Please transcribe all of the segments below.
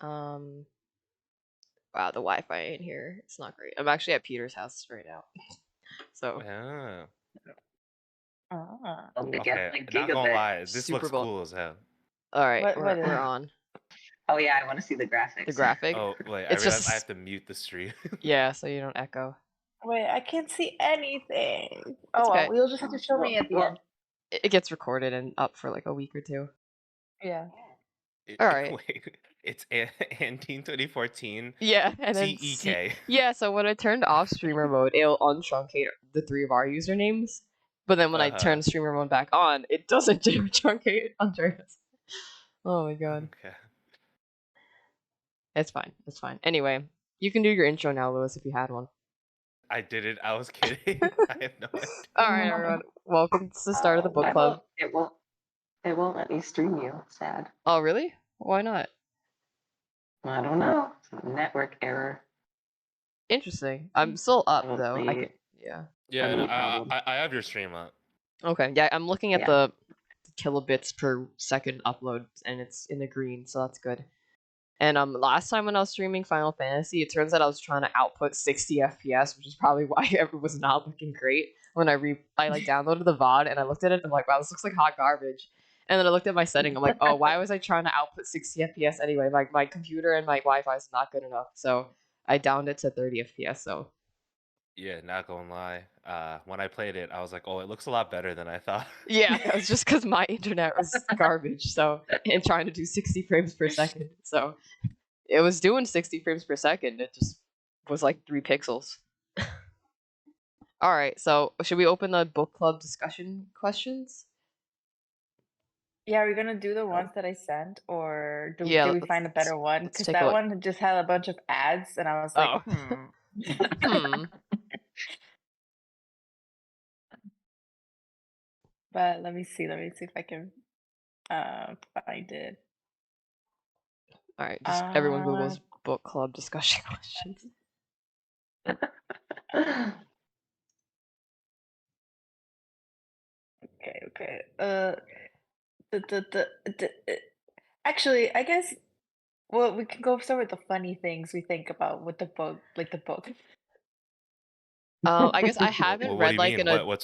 Um, wow, the Wi-Fi in here, it's not great. I'm actually at Peter's house right now. So, Yeah. Only get Okay, like not gonna gigabit. lie, this Super looks Bowl. cool as hell. All right, What we're is on. Oh yeah, I want to see the The graphics. graphic. Oh wait, I It's realized I just have to mute the stream. yeah, so you don't echo. Wait, I can't see anything. It's Oh well, okay. you'll just have to show me at the end. It gets recorded and up for like a week or two. Yeah. All right. Wait, it's Antine 2014 Yeah, and then TEK. yeah. So when I turned off streamer mode, it'll untruncate the three of our usernames. But then when I turn streamer mode back on, it doesn't truncate Andreas. Oh my god. Okay. It's fine. It's fine. Anyway, you can do your intro now, Lewis, if you had one. I didn't. I was kidding. I have no idea. All right, everyone. Welcome to the start of the book club. It won't let me stream you. Sad. Oh, really? Why not? I don't know. Network error. Interesting. I'm still up though. I can. Yeah. Yeah, no, I have your stream up. Okay. Yeah, I'm looking at the kilobits per second upload, and it's in the green, so that's good. And last time when I was streaming Final Fantasy, it turns out I was trying to output 60 FPS, which is probably why it was not looking great. When I like downloaded the VOD and I looked at it, and I'm like, wow, this looks like hot garbage. And then I looked at my setting, I'm like, oh, why was I trying to output 60 FPS anyway? My computer and my Wi-Fi is not good enough, so I downed it to 30 FPS. So yeah, not gonna lie. When I played it, I was like, oh, it looks a lot better than I thought. Yeah, it was just because my internet was garbage. So and trying to do 60 frames per second, so it was doing 60 frames per second. It just was like 3 pixels. All right, so should we open the book club discussion questions? Yeah, are we gonna do the ones that I sent, or do we find a better one? let's Because take a that look. one just had a bunch of ads, and I was like, But let me see if I can find it. All right, just everyone Google's book club discussion questions. Okay. Actually, I guess we can go start with the funny things we think about with the book, like the book. I guess I haven't read like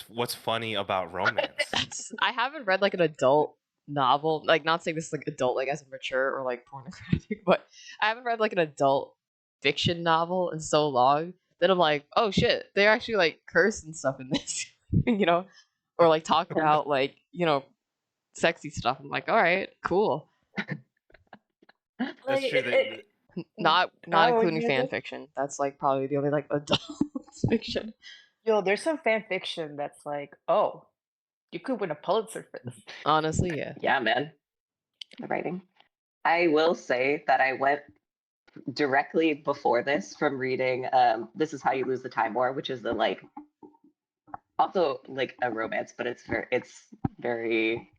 what's funny about romance? I haven't read like an adult novel, like not saying this is like adult like as a mature or like pornographic, but I haven't read like an adult fiction novel in so long that I'm like, oh shit, they're actually like curse and stuff in this, you know, or like talk about like, you know, sexy stuff. I'm like, all right, cool. That's true. Not including fan fiction. That's like probably the only like adult fiction. Yo, there's some fan fiction that's like, oh, you could win a Pulitzer for this. Honestly, yeah. Yeah, man. The writing. I will say that I went directly before this from reading This Is How You Lose the Time War, which is the like also like a romance, but it's very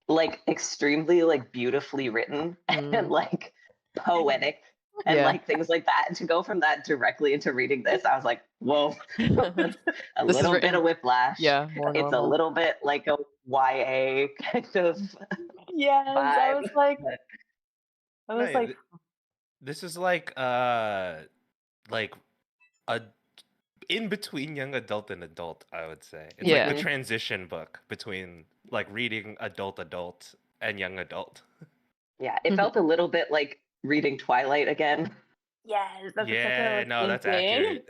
like extremely like beautifully written and like poetic and like things like that. And to go from that directly into reading this, I was like, whoa, a little bit of whiplash. Yeah, it's a little bit like a YA kind of yes vibe. I was like this is like a in between young adult and adult, I would say. It's like the transition book between like reading adult and young adult. Yeah, it felt a little bit like reading Twilight again. Yes, that's that's accurate.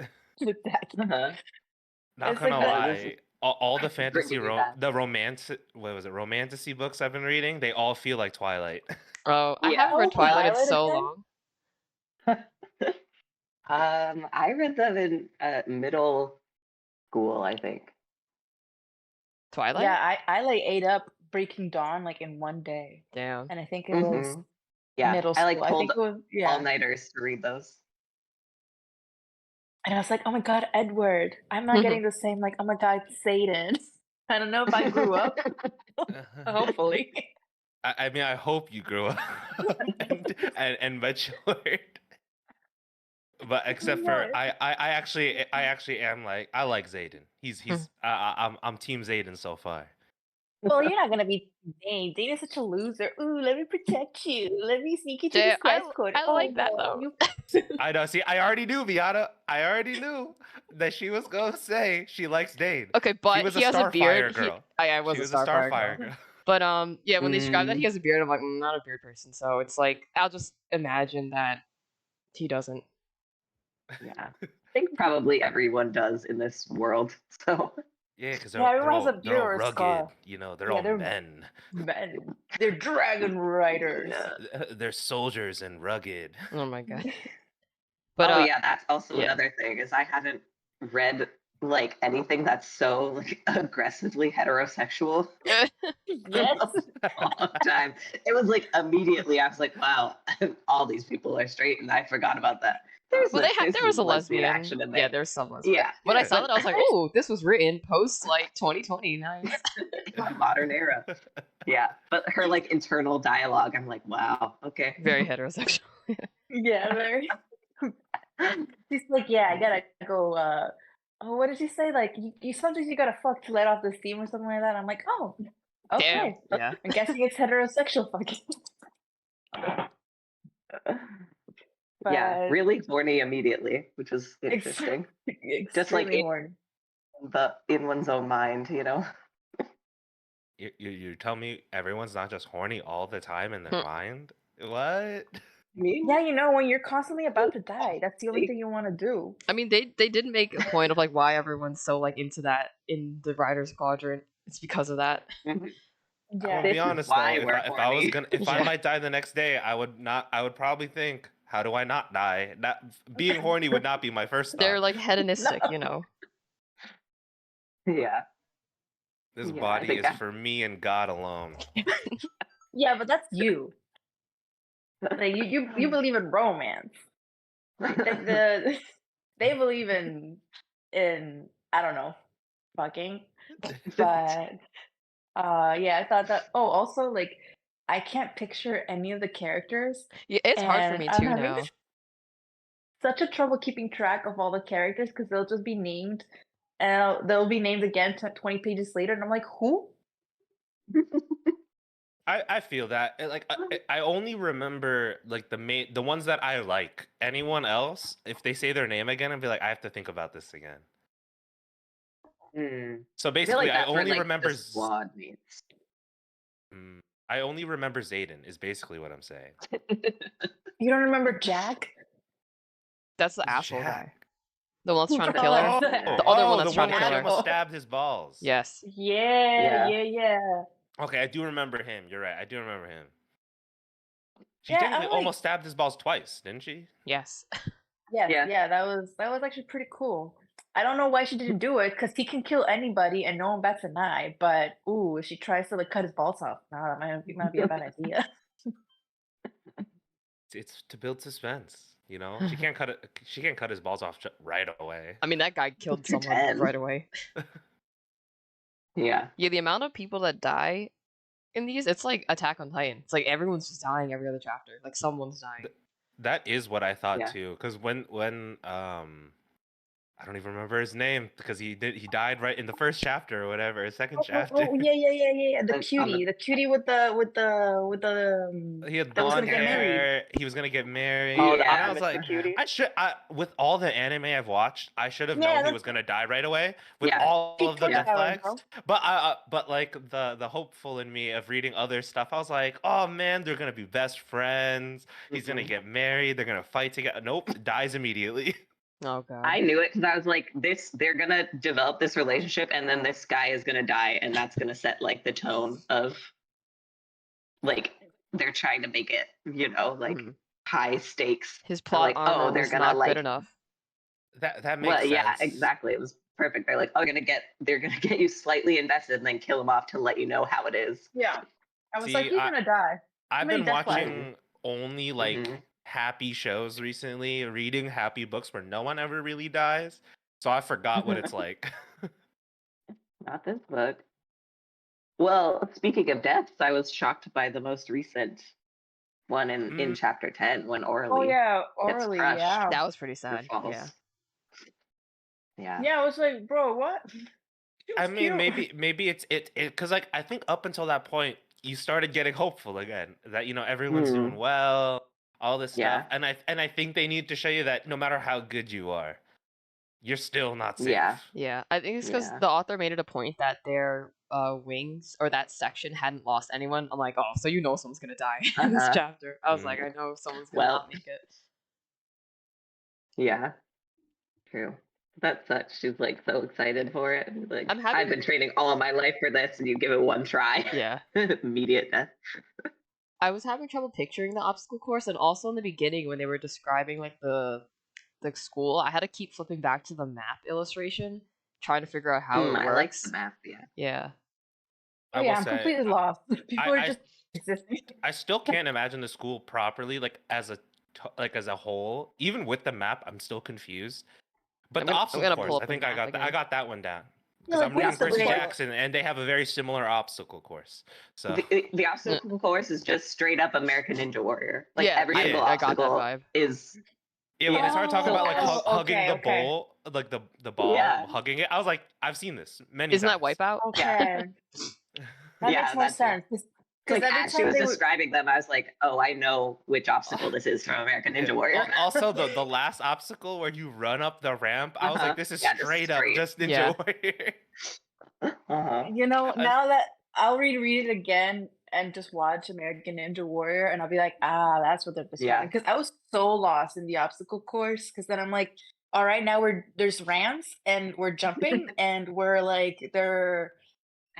Not gonna lie, all the fantasy romantasy books I've been reading, they all feel like Twilight. Oh, I haven't read Twilight in so long. I read them in middle school, I think. Twilight? Yeah, I like ate up Breaking Dawn like in one day. Damn. And I think it was middle school. I like pulled all-nighters to read those. And I was like, oh my god, Edward. I'm not getting the same like, oh my god, Xaden. I don't know if I grew up. Hopefully. I mean, I hope you grew up and matured. But except for I actually am like, I like Xaden. I'm team Xaden so far. Well, you're not gonna be Dain. Dain is such a loser. Ooh, let me protect you. Let me sneak you to Jay, the spice corner. I Oh like that no, though. you I know. See, I already knew, Miata. I already knew that she was gonna say she likes Dain. Okay, She but was he a has a beard. Starfire girl. I She was a was a Starfire Starfire girl. girl. But yeah, when they describe that he Mm, has a beard, I'm like, not a beard person. So it's like I'll just imagine that he doesn't. yeah. I think probably everyone does in this world. So Yeah, because Yeah, everyone has a they're beard all or a rugged. scar. You know, they're Yeah, all they're men. men. They're dragon riders. yeah. They're soldiers and rugged. Oh my god. But Oh yeah, that's also yeah. another thing is I haven't read like anything that's so like aggressively heterosexual Yes. in a long time. It was like immediately I was like, wow, all these people are straight, and I forgot about that. There's Well, there's there was some a lesbian lesbian. action in Yeah, there. there's some lesbian. Yeah, When I saw but that, I was like, "Oh, this was written post like 2020. Nice." my modern era. Yeah, but her like internal dialogue, I'm like, wow, okay. Very heterosexual. Yeah, very. She's like, yeah, I gotta go. Oh, what did she say? Like, you sometimes you gotta fuck to let off the steam or something like that. I'm like, oh, Damn. okay. Yeah. I'm guessing it's heterosexual fucking. Yeah, But really horny immediately, which was ex- interesting. Just like extremely horny. in one's own mind, you know. You tell me everyone's not just horny all the time in their Hmm. mind? What? Me? Yeah, you know, when you're constantly about to die, that's the only thing you want to do. I mean, they did make a point of like why everyone's so like into that in the Riders Quadrant. It's because of that. Mhm. I'm Yeah. gonna This be is honest why though, we're if I was horny. gonna if I Yeah. might die the next day, I would probably think, how do I not die? Not being horny would not be my first They're thought. like hedonistic, No. you know. Yeah. This Yeah, I body think is for me and God alone. Yeah, but that's you. Like you believe in romance. They believe in I don't know, fucking. But yeah, I thought that. Oh, also like I can't picture any of the characters, Yeah, it's hard for and me I'm too having now. such a trouble keeping track of all the characters because they'll just be named, and they'll be named again 20 pages later, and I'm like, who? I feel that like I only remember like the ones that I like. Anyone else, if they say their name again, I'd be like, I have to think about this again. Hmm. So I feel basically, like I that's where only like remember the squad meets. I only remember Xaden is basically what I'm saying. You don't remember Jack? That's the Who's asshole Jack? guy. The one that's trying to Oh, kill her. that's The other one that's the trying one to where kill she her. almost asshole. stabbed his balls. Yes. Yeah, Yeah. yeah. Okay, I do remember him. You're right. I do remember him. She Yeah, technically I'm like, almost stabbed his balls twice, didn't she? Yes. yes, Yeah. yeah, that was actually pretty cool. I don't know why she didn't do it because he can kill anybody and no one bats an eye. But ooh, if she tries to like cut his balls off, nah, that might be a bad idea. It's to build suspense. You know, she can't cut it. She can't cut his balls off right away. I mean, that guy killed Through someone 10. right away. Yeah. Yeah, the amount of people that die in these, it's like Attack on Titan. It's like everyone's just dying every other chapter. Like someone's dying. That is what I thought Yeah. too. Because when I don't even remember his name because he died right in the first chapter or whatever, second chapter. Oh, yeah. The On cutie, the cutie with the He had that was blonde gonna get blonde married. hair. He was gonna get married. Oh, And the I was optimist like, cutie? with all the anime I've watched, I should have Yeah, known he that's was gonna die right away with Yeah. all of the peak death power, flags. bro. But like the hopeful in me of reading other stuff, I was like, oh man, they're gonna be best friends. He's gonna Mhm. get married. They're gonna fight together. Nope, dies immediately. Oh god. I knew it because I was like, they're gonna develop this relationship and then this guy is gonna die, and that's gonna set like the tone of like they're trying to make it, you know, like Mhm. high stakes. His They're plot like, armor oh, they're was gonna not like good enough. That makes well, sense. yeah, exactly. It was perfect. They're like, oh, they're gonna get you slightly invested and then kill him off to let you know how it is. Yeah, I was See, like, he's gonna die. I've Many been death flags. watching only like Mhm. happy shows recently, reading happy books where no one ever really dies. So I forgot what it's like. Not this book. Well, speaking of deaths, I was shocked by the most recent one in chapter 10 when Orly Oh yeah, gets Orly, crushed That was pretty or sad. falls. Yeah. Yeah. Yeah, I was like, bro, what? I mean, maybe it's it because like I think up until that point you started getting hopeful again that everyone's doing well, all this stuff, and I think they need to show you that no matter how good you are, you're still not safe. Yeah, I think it's because the author made it a point that their wings or that section hadn't lost anyone. I'm like, oh, so someone's gonna die in this chapter. I was like, I know someone's gonna not make it. Yeah, true. That sucks. She's like so excited for it. Like, I've been training all my life for this, and you give it one try. Yeah. Immediate death. I was having trouble picturing the obstacle course, and also in the beginning when they were describing like the school, I had to keep flipping back to the map illustration, trying to figure out how it works. I like the map, yeah. Oh yeah, I'm completely lost. People are just existing. I still can't imagine the school properly, like as a whole. Even with the map, I'm still confused. But the obstacle course, I think I got that one down. Because I'm reading Percy Jackson, and they have a very similar obstacle course. So the obstacle course is just straight up American Ninja Warrior. Like every single obstacle is. Yeah, when they started talking about like hugging the bowl, like the ball, hugging it, I was like, I've seen this many times. Isn't that Wipeout? Okay. That makes more sense. Like as she was describing them, I was like, oh, I know which obstacle this is from American Ninja Warrior. Also, the last obstacle where you run up the ramp, I was like, this is straight up just Ninja Warrior. You know, now that I'll reread it again and just watch American Ninja Warrior, and I'll be like, that's what they're describing. Because I was so lost in the obstacle course. Because then I'm like, all right, now there's ramps and we're jumping and we're like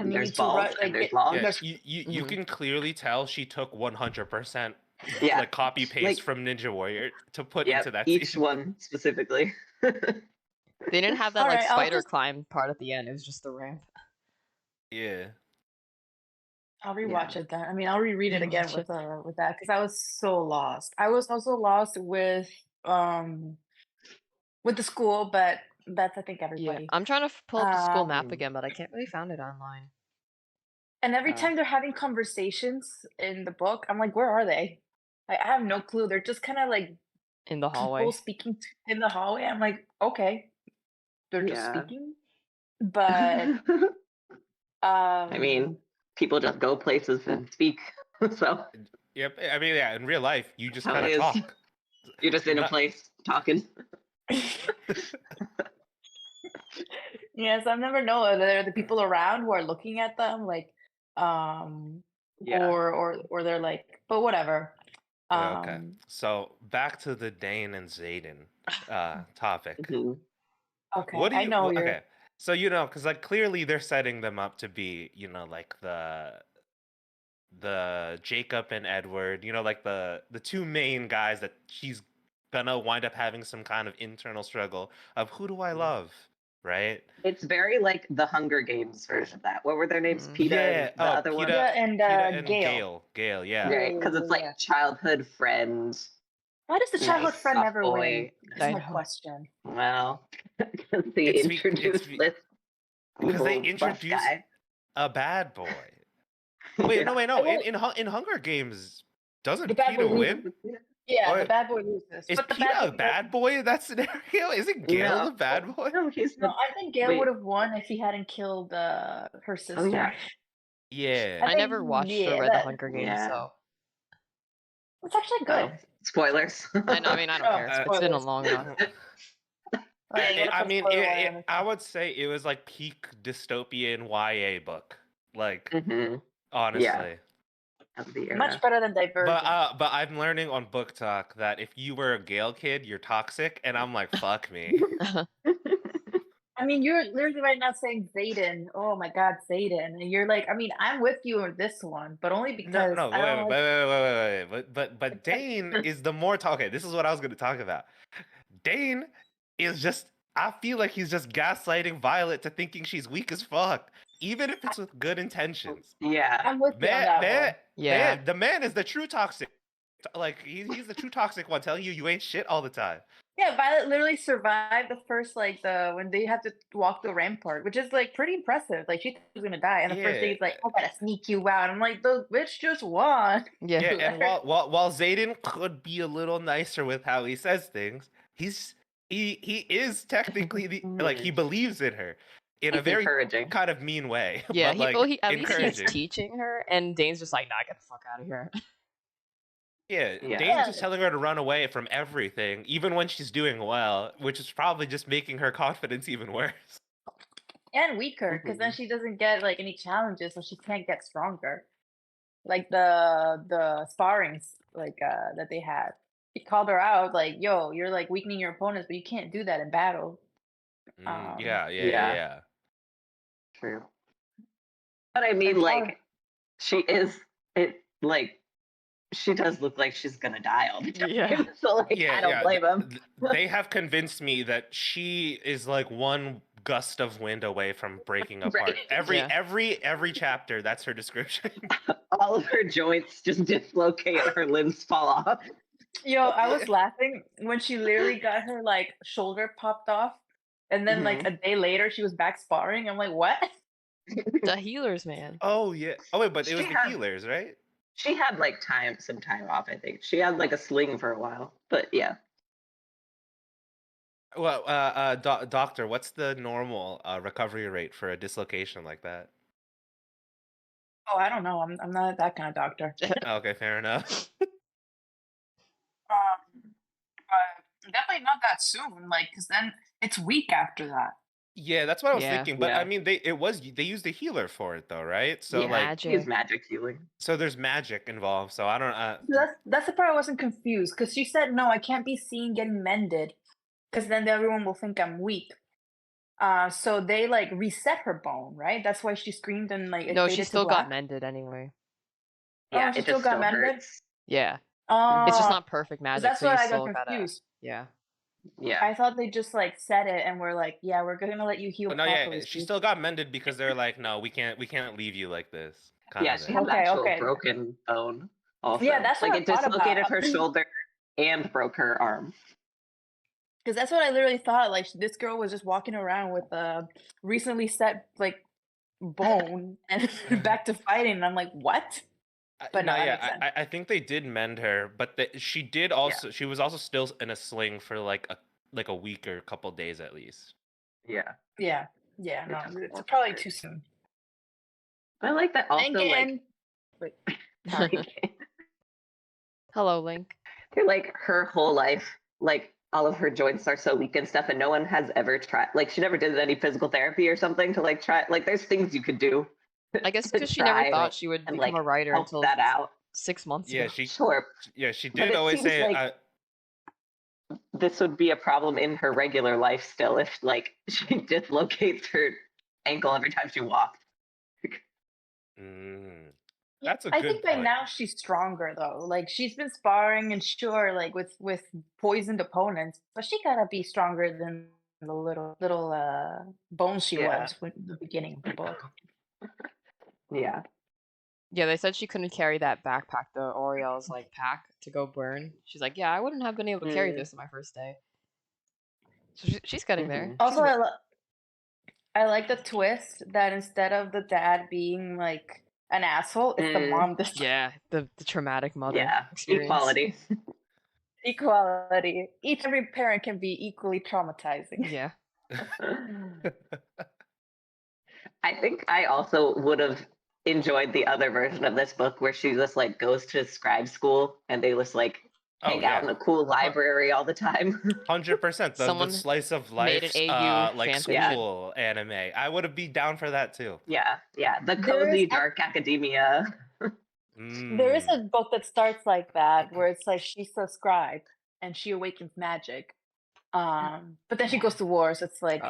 and there's balls and there's logs. You can clearly tell she took 100% like copy paste from Ninja Warrior to put into that each scene. one specifically. They didn't have that spider climb part at the end. It was just the ramp. Yeah. I'll rewatch it then. I mean, I'll reread it again with that because I was so lost. I was also lost with the school, but that's I think everybody. Yeah. I'm trying to pull up the school map again, but I can't really find it online. And every time they're having conversations in the book, I'm like, where are they? I have no clue. They're just kind of like in the hallway. People speaking in the hallway. I'm like, okay, they're just speaking, but I mean, people just go places and speak. So yep. I mean, in real life, you just kind of talk. You're just in a place talking. Yes, I've never known whether they're the people around who are looking at them, like, or they're like, but whatever. Okay, so back to the Dain and Xaden topic. Okay, what do you, I know you're... Okay, so because like clearly they're setting them up to be, like the Jacob and Edward, like the two main guys that she's gonna wind up having some kind of internal struggle of who do I love, right? It's very like the Hunger Games version of that. What were their names? Peeta and the other one? Peeta and Gale. Gale, yeah. Right, because it's like childhood friend. Why does the childhood friend never win? That's my question. Well, because they introduced a bad boy. Wait, no. In Hunger Games, doesn't Peeta win? Yeah, the bad boy loses. Is Peeta a bad boy in that scenario? Isn't Gale the bad boy? No, he's not. No, I think Gale would have won if he hadn't killed her sister. Oh, yeah. I never watched or read the Hunger Games, so it's actually good. Spoilers. I mean, I don't care. It's been a long run. I would say it was like peak dystopian YA book. Like, honestly. Much better than Divergent. But I'm learning on Book Talk that if you were a Gale kid, you're toxic, and I'm like, fuck me. I mean, you're literally right now saying Xaden. Oh my God, Xaden, and you're like, I mean, I'm with you on this one, but only because wait. But Dain is the more okay. This is what I was going to talk about. Dain is just. I feel like he's just gaslighting Violet to thinking she's weak as fuck, even if it's with good intentions. Yeah, I'm with you on that one. The man is the true toxic. Like he's the true toxic one, telling you ain't shit all the time. Yeah, Violet literally survived the first when they had to walk the rampart, which is like pretty impressive. Like she thought she was gonna die, and the first day he's like, "I gotta sneak you out." I'm like, "The bitch just won." Yeah, and while Xaden could be a little nicer with how he says things, he is technically he believes in her. in a very kind of mean way. Yeah, but, like, at least he's teaching her, and Dain's just like, nah, get the fuck out of here. Yeah, Dain's just telling her to run away from everything, even when she's doing well, which is probably just making her confidence even worse. And weaker, because then she doesn't get like any challenges, so she can't get stronger. Like the sparrings that they had. He called her out like, "Yo, you're like weakening your opponents, but you can't do that in battle." Yeah. True. But I mean, like, she does look like she's gonna die all the time. Yeah. So, like, I don't blame them. They have convinced me that she is like one gust of wind away from breaking apart. Every chapter, that's her description. All of her joints just dislocate, her limbs fall off. Yo, I was laughing when she literally got her like shoulder popped off, and then like a day later she was back sparring. I'm like, what? The healers, man. Oh yeah. Oh wait, but it was the healers, right? She had like some time off, I think. She had like a sling for a while, but yeah. Well, doctor, what's the normal recovery rate for a dislocation like that? Oh, I don't know. I'm not that kind of doctor. Okay, fair enough. But definitely not that soon. Like, because then it's weak after that. Yeah, that's what I was thinking. But I mean, they used a healer for it though, right? So like, use magic healing. So there's magic involved. So I don't. That's the part I wasn't confused, because she said no, I can't be seen getting mended, because then everyone will think I'm weak. So they like reset her bone, right? That's why she screamed and like. No, she still got mended anyway. Yeah, she still got mended. Hurts. Yeah. It's just not perfect magic. That's so why I got confused. Yeah. I thought they just like said it and were like, yeah, we're gonna let you heal. No, yeah, she still got mended because they're like, no, we can't leave you like this. She had an actual broken bone. Also. Yeah, that's like what it dislocated her shoulder and broke her arm. Because that's what I literally thought. Like, this girl was just walking around with a recently set like bone and back to fighting. And I'm like, what? But no, yeah, I think they did mend her, but she did also. She was also still in a sling for like a week or a couple days at least. Yeah. No, it's probably too soon. I like that also. Like, sorry. Hello, Link. They're like her whole life, like all of her joints are so weak and stuff, and no one has ever tried. Like, she never did any physical therapy or something to like try. Like, there's things you could do. I guess because she never thought she would become a writer until that out 6 months ago. She did always say like this would be a problem in her regular life still if like she dislocates her ankle every time she walks. That's a good I think by now she's stronger though. Like, she's been sparring and sure, like with poisoned opponents, but she gotta be stronger than the little bone she was in the beginning of the book. Yeah. Yeah, they said she couldn't carry that backpack, the Oriel's like pack to go burn. She's like, yeah, I wouldn't have been able to carry this on my first day. So she's getting there. Also, I like the twist that instead of the dad being like an asshole, it's the mom. Yeah, the traumatic mother experience. Equality. Every parent can be equally traumatizing. Yeah. I think I also would have enjoyed the other version of this book where she just like goes to scribe school and they just like hang out in a cool library all the time. 100%. The slice of life like school anime. I would have been down for that too. Yeah. The cozy dark academia. There is a book that starts like that where it's like she's a scribe and she awakens magic. But then she goes to war, so it's like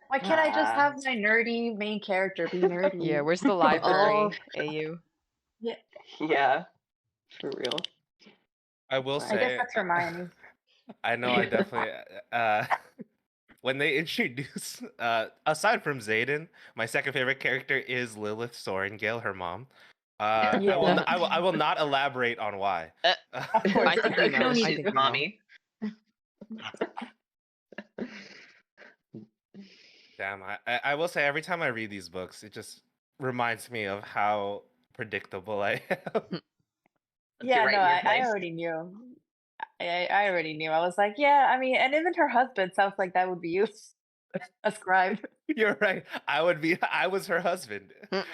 why can't I just have my nerdy main character be nerdy? Yeah, where's the library, AU? Yeah, for real. I will say. I guess that's Hermione. I know, I definitely. When they introduce, aside from Xaden, my second favorite character is Lilith Sorengale, her mom. I will not elaborate on why. I think we know. I think mommy. Damn, I will say every time I read these books, it just reminds me of how predictable I am. I already knew. I already knew. I was like, yeah, I mean, and even her husband sounds like that would be you. a scribe. You're right. I was her husband. Or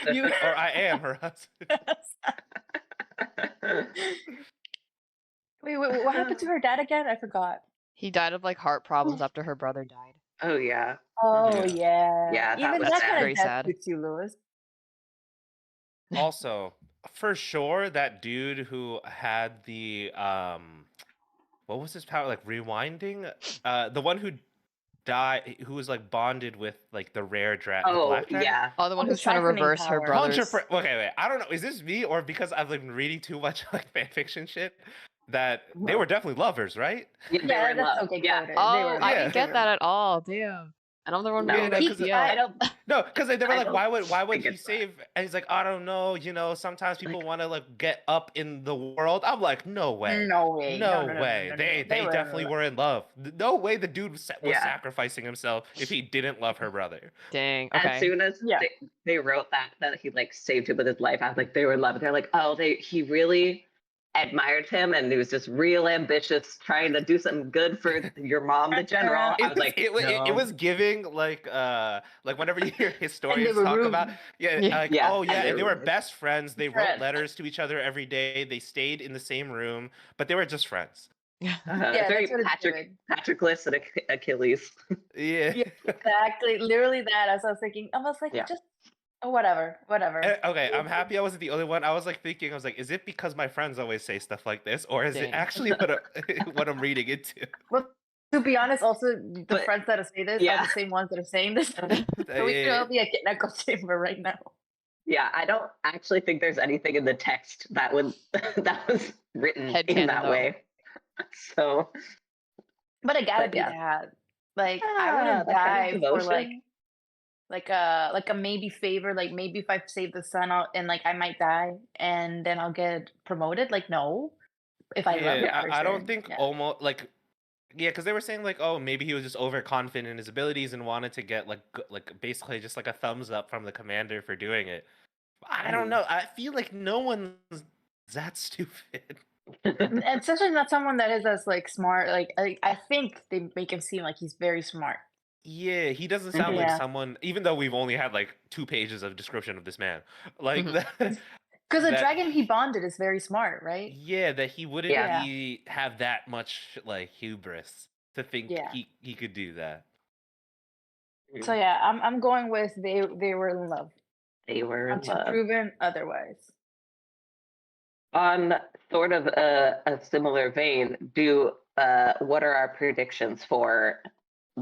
I am her husband. Wait, what happened to her dad again? I forgot. He died of like heart problems after her brother died. Oh yeah. Oh Yeah. yeah. that Even was that sad. kind Very of death sad. suits you, Lewis. Also, for sure, that dude who had the what was his power? Like rewinding? The one who died, who was like bonded with like the rare the black dragon. Yeah. Oh, the one the who's trying to siphoning reverse her power. brother's. Okay, wait. I don't know. Is this me or because I've been reading too much like fan fiction shit? That they were definitely lovers, right? Yeah, they were Yeah, in that's love. okay. Yeah. Coded. Oh, They were, I Yeah. didn't get that at all. Damn. And I'm the one No, reading no, the 'cause PPL. I don't. No, because they were I like, don't why would think he it's save? And he's like, I don't know. Sometimes people want to like get up in the world. I'm like, no way, No way. no No, way. no. They were definitely were in love. No way the dude was Yeah. sacrificing himself if he didn't love her brother. Dang. As Okay. soon as Yeah. they wrote that he like saved him with his life, I was like, they were in love. They're like, oh, he really admired him and he was just real ambitious, trying to do something good for your mom, the general. I was like, it was giving like whenever you hear historians were talk rude. about like Yeah, oh yeah, and they and they were were best friends. They wrote Friends. letters to each other every day. They stayed in the same room, but they were just friends. Yeah, very that's what it's doing. Patroclus and Yeah. Achilles. Yeah, exactly. Literally that. As I was thinking, I was like, Yeah. just whatever. Okay, I'm happy I wasn't the only one. I was like thinking, I was like, is it because my friends always say stuff like this, or is it Dang. actually what I'm reading into? Well, to be honest, also the friends that say this are the same ones that are saying this. So we could all be an echo chamber right now. Yeah, I don't actually think there's anything in the text that was written in that way. So, but it gotta but be yeah. that. Like I Yeah, wouldn't that kind die of for emotion. like a maybe favor. Like maybe if I save the sun, and like I might die, and then I'll get promoted. Like no, if I love the person. I don't think Yeah. almost like. Yeah, because they were saying like, oh, maybe he was just overconfident in his abilities and wanted to get like basically just like a thumbs up from the commander for doing it. I don't know. I feel like no one's that stupid. And especially not someone that is as like smart. Like I think they make him seem like he's very smart. Yeah, he doesn't sound like someone. Even though we've only had like 2 pages of description of this man, like because the dragon he bonded is very smart, right? Yeah, that he wouldn't have that much like hubris to think he could do that. So yeah, I'm going with they were in love. They were in Until love. proven otherwise. On sort of a similar vein, what are our predictions for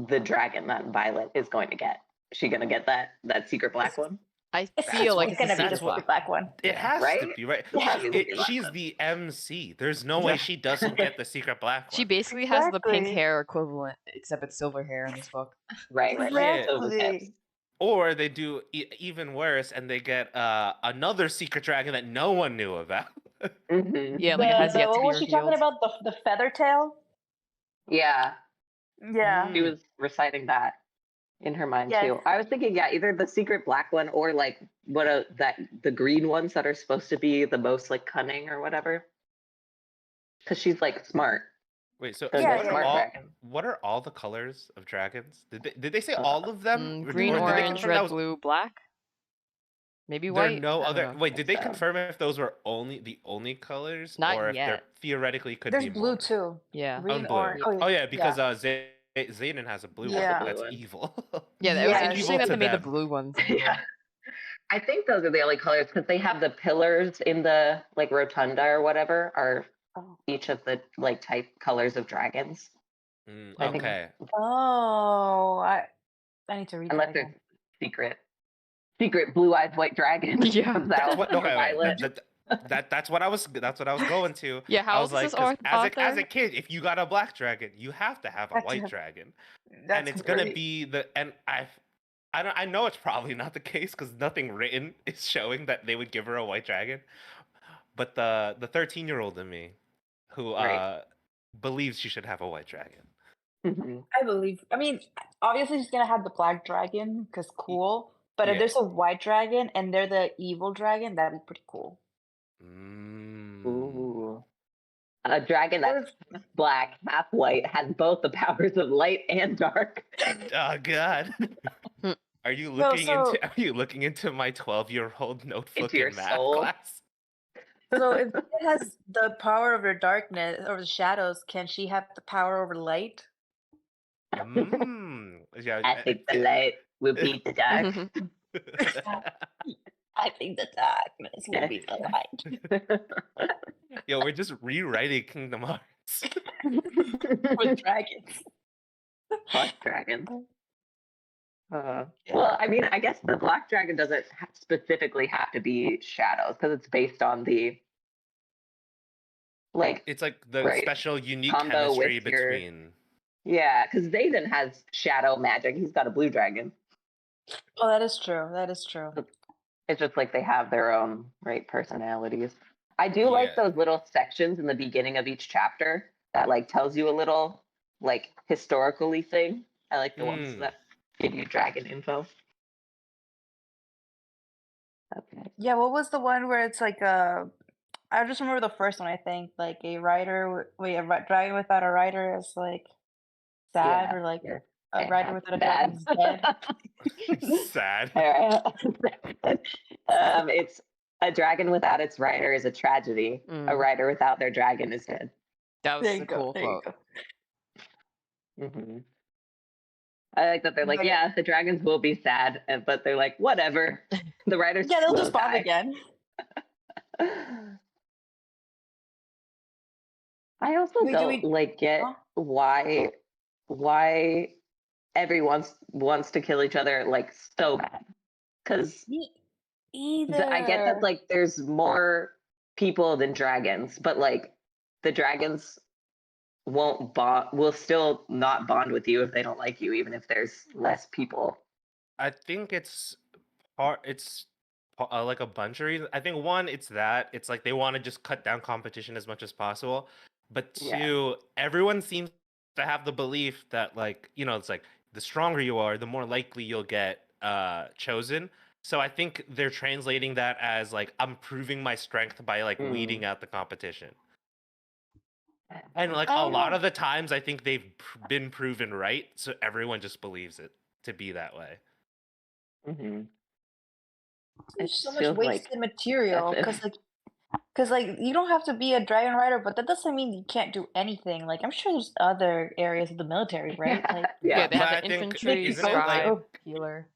the dragon that Violet is going to get? Is she going to get that secret black one? I feel like it's gonna be the secret black one. It has to be, right? Yeah, she's the MC. There's no way she doesn't get the secret black one. She basically has the pink hair equivalent, except it's silver hair in this book. Right. Exactly. Or they do even worse, and they get another secret dragon that no one knew about. Yeah, like it has yet to be what was she talking about? The feather tail? Yeah. Yeah. She was reciting that in her mind too. I was thinking, either the secret black one or like the green ones that are supposed to be the most like cunning or whatever. Because she's like smart. Wait, so dragon. What are all the colors of dragons? Did they say all of them? Green, orange, red, blue, black. Maybe white. There are no other. Wait, did they confirm if those were the only colors, Not or yet. if there theoretically could There's be blue more? too. Yeah. Green, blue. orange. Oh yeah, because Xaden has a blue one. That's evil. Yeah, it was interesting that they made the blue ones. Yeah. I think those are the only colors because they have the pillars in the like rotunda or whatever are each of the like type colors of dragons. Okay. Oh, I need to read Unless that again. There's secret blue-eyed white dragon. Yeah. That's what that's what I was going to. Yeah, how I was like, as a author? kid, if you got a black dragon, you have to have a white dragon. And it's gonna be I know it's probably not the case because nothing written is showing that they would give her a white dragon. But the 13-year-old in me who believes she should have a white dragon. I believe. I mean, obviously she's gonna have the black dragon because cool. But if there's a white dragon and they're the evil dragon, that'd be pretty cool. Ooh. A dragon that's half black, half white, has both the powers of light and dark. Oh God. Are you looking into my 12-year-old notebook in math class? So if it has the power over darkness or the shadows, can she have the power over light? Yeah, I think the light will beat the dark. I think the darkness will beat the light. Yo, we're just rewriting Kingdom Hearts. With dragons. Plus dragons. Well, I mean, I guess the black dragon doesn't specifically have to be shadows because it's based on the it's like the special unique chemistry between. Yeah, because Xaden has shadow magic. He's got a blue dragon. Oh, that is true. That is true. It's just like they have their own personalities. I do like those little sections in the beginning of each chapter that like tells you a little like historically thing. I like the ones that give you dragon info. Okay. Yeah, what was the one where it's like I just remember the first one, I think, like a dragon without a rider is like sad, or like a rider without a dragon is dead. Sad. It's a dragon without its rider is a tragedy. A rider without their dragon is dead. That was a cool quote. Mm-hmm. I like that they're like, yeah, the dragons will be sad, but they're like, whatever. The riders, yeah, they'll just spawn again. I also don't get why everyone wants to kill each other like so bad. Because I get that like there's more people than dragons, but like the dragons will still not bond with you if they don't like you, even if there's less people. I think it's like a bunch of reasons. I think one, it's like they want to just cut down competition as much as possible. But two, everyone seems to have the belief that like, it's like the stronger you are, the more likely you'll get chosen. So I think they're translating that as like I'm proving my strength by like weeding out the competition. And like a lot of the times I think they've been proven right, so everyone just believes it to be that way. Mm-hmm. There's so much wasted material because like you don't have to be a dragon rider, but that doesn't mean you can't do anything. Like I'm sure there's other areas of the military, right? Like they have the infantry, scribe, healer.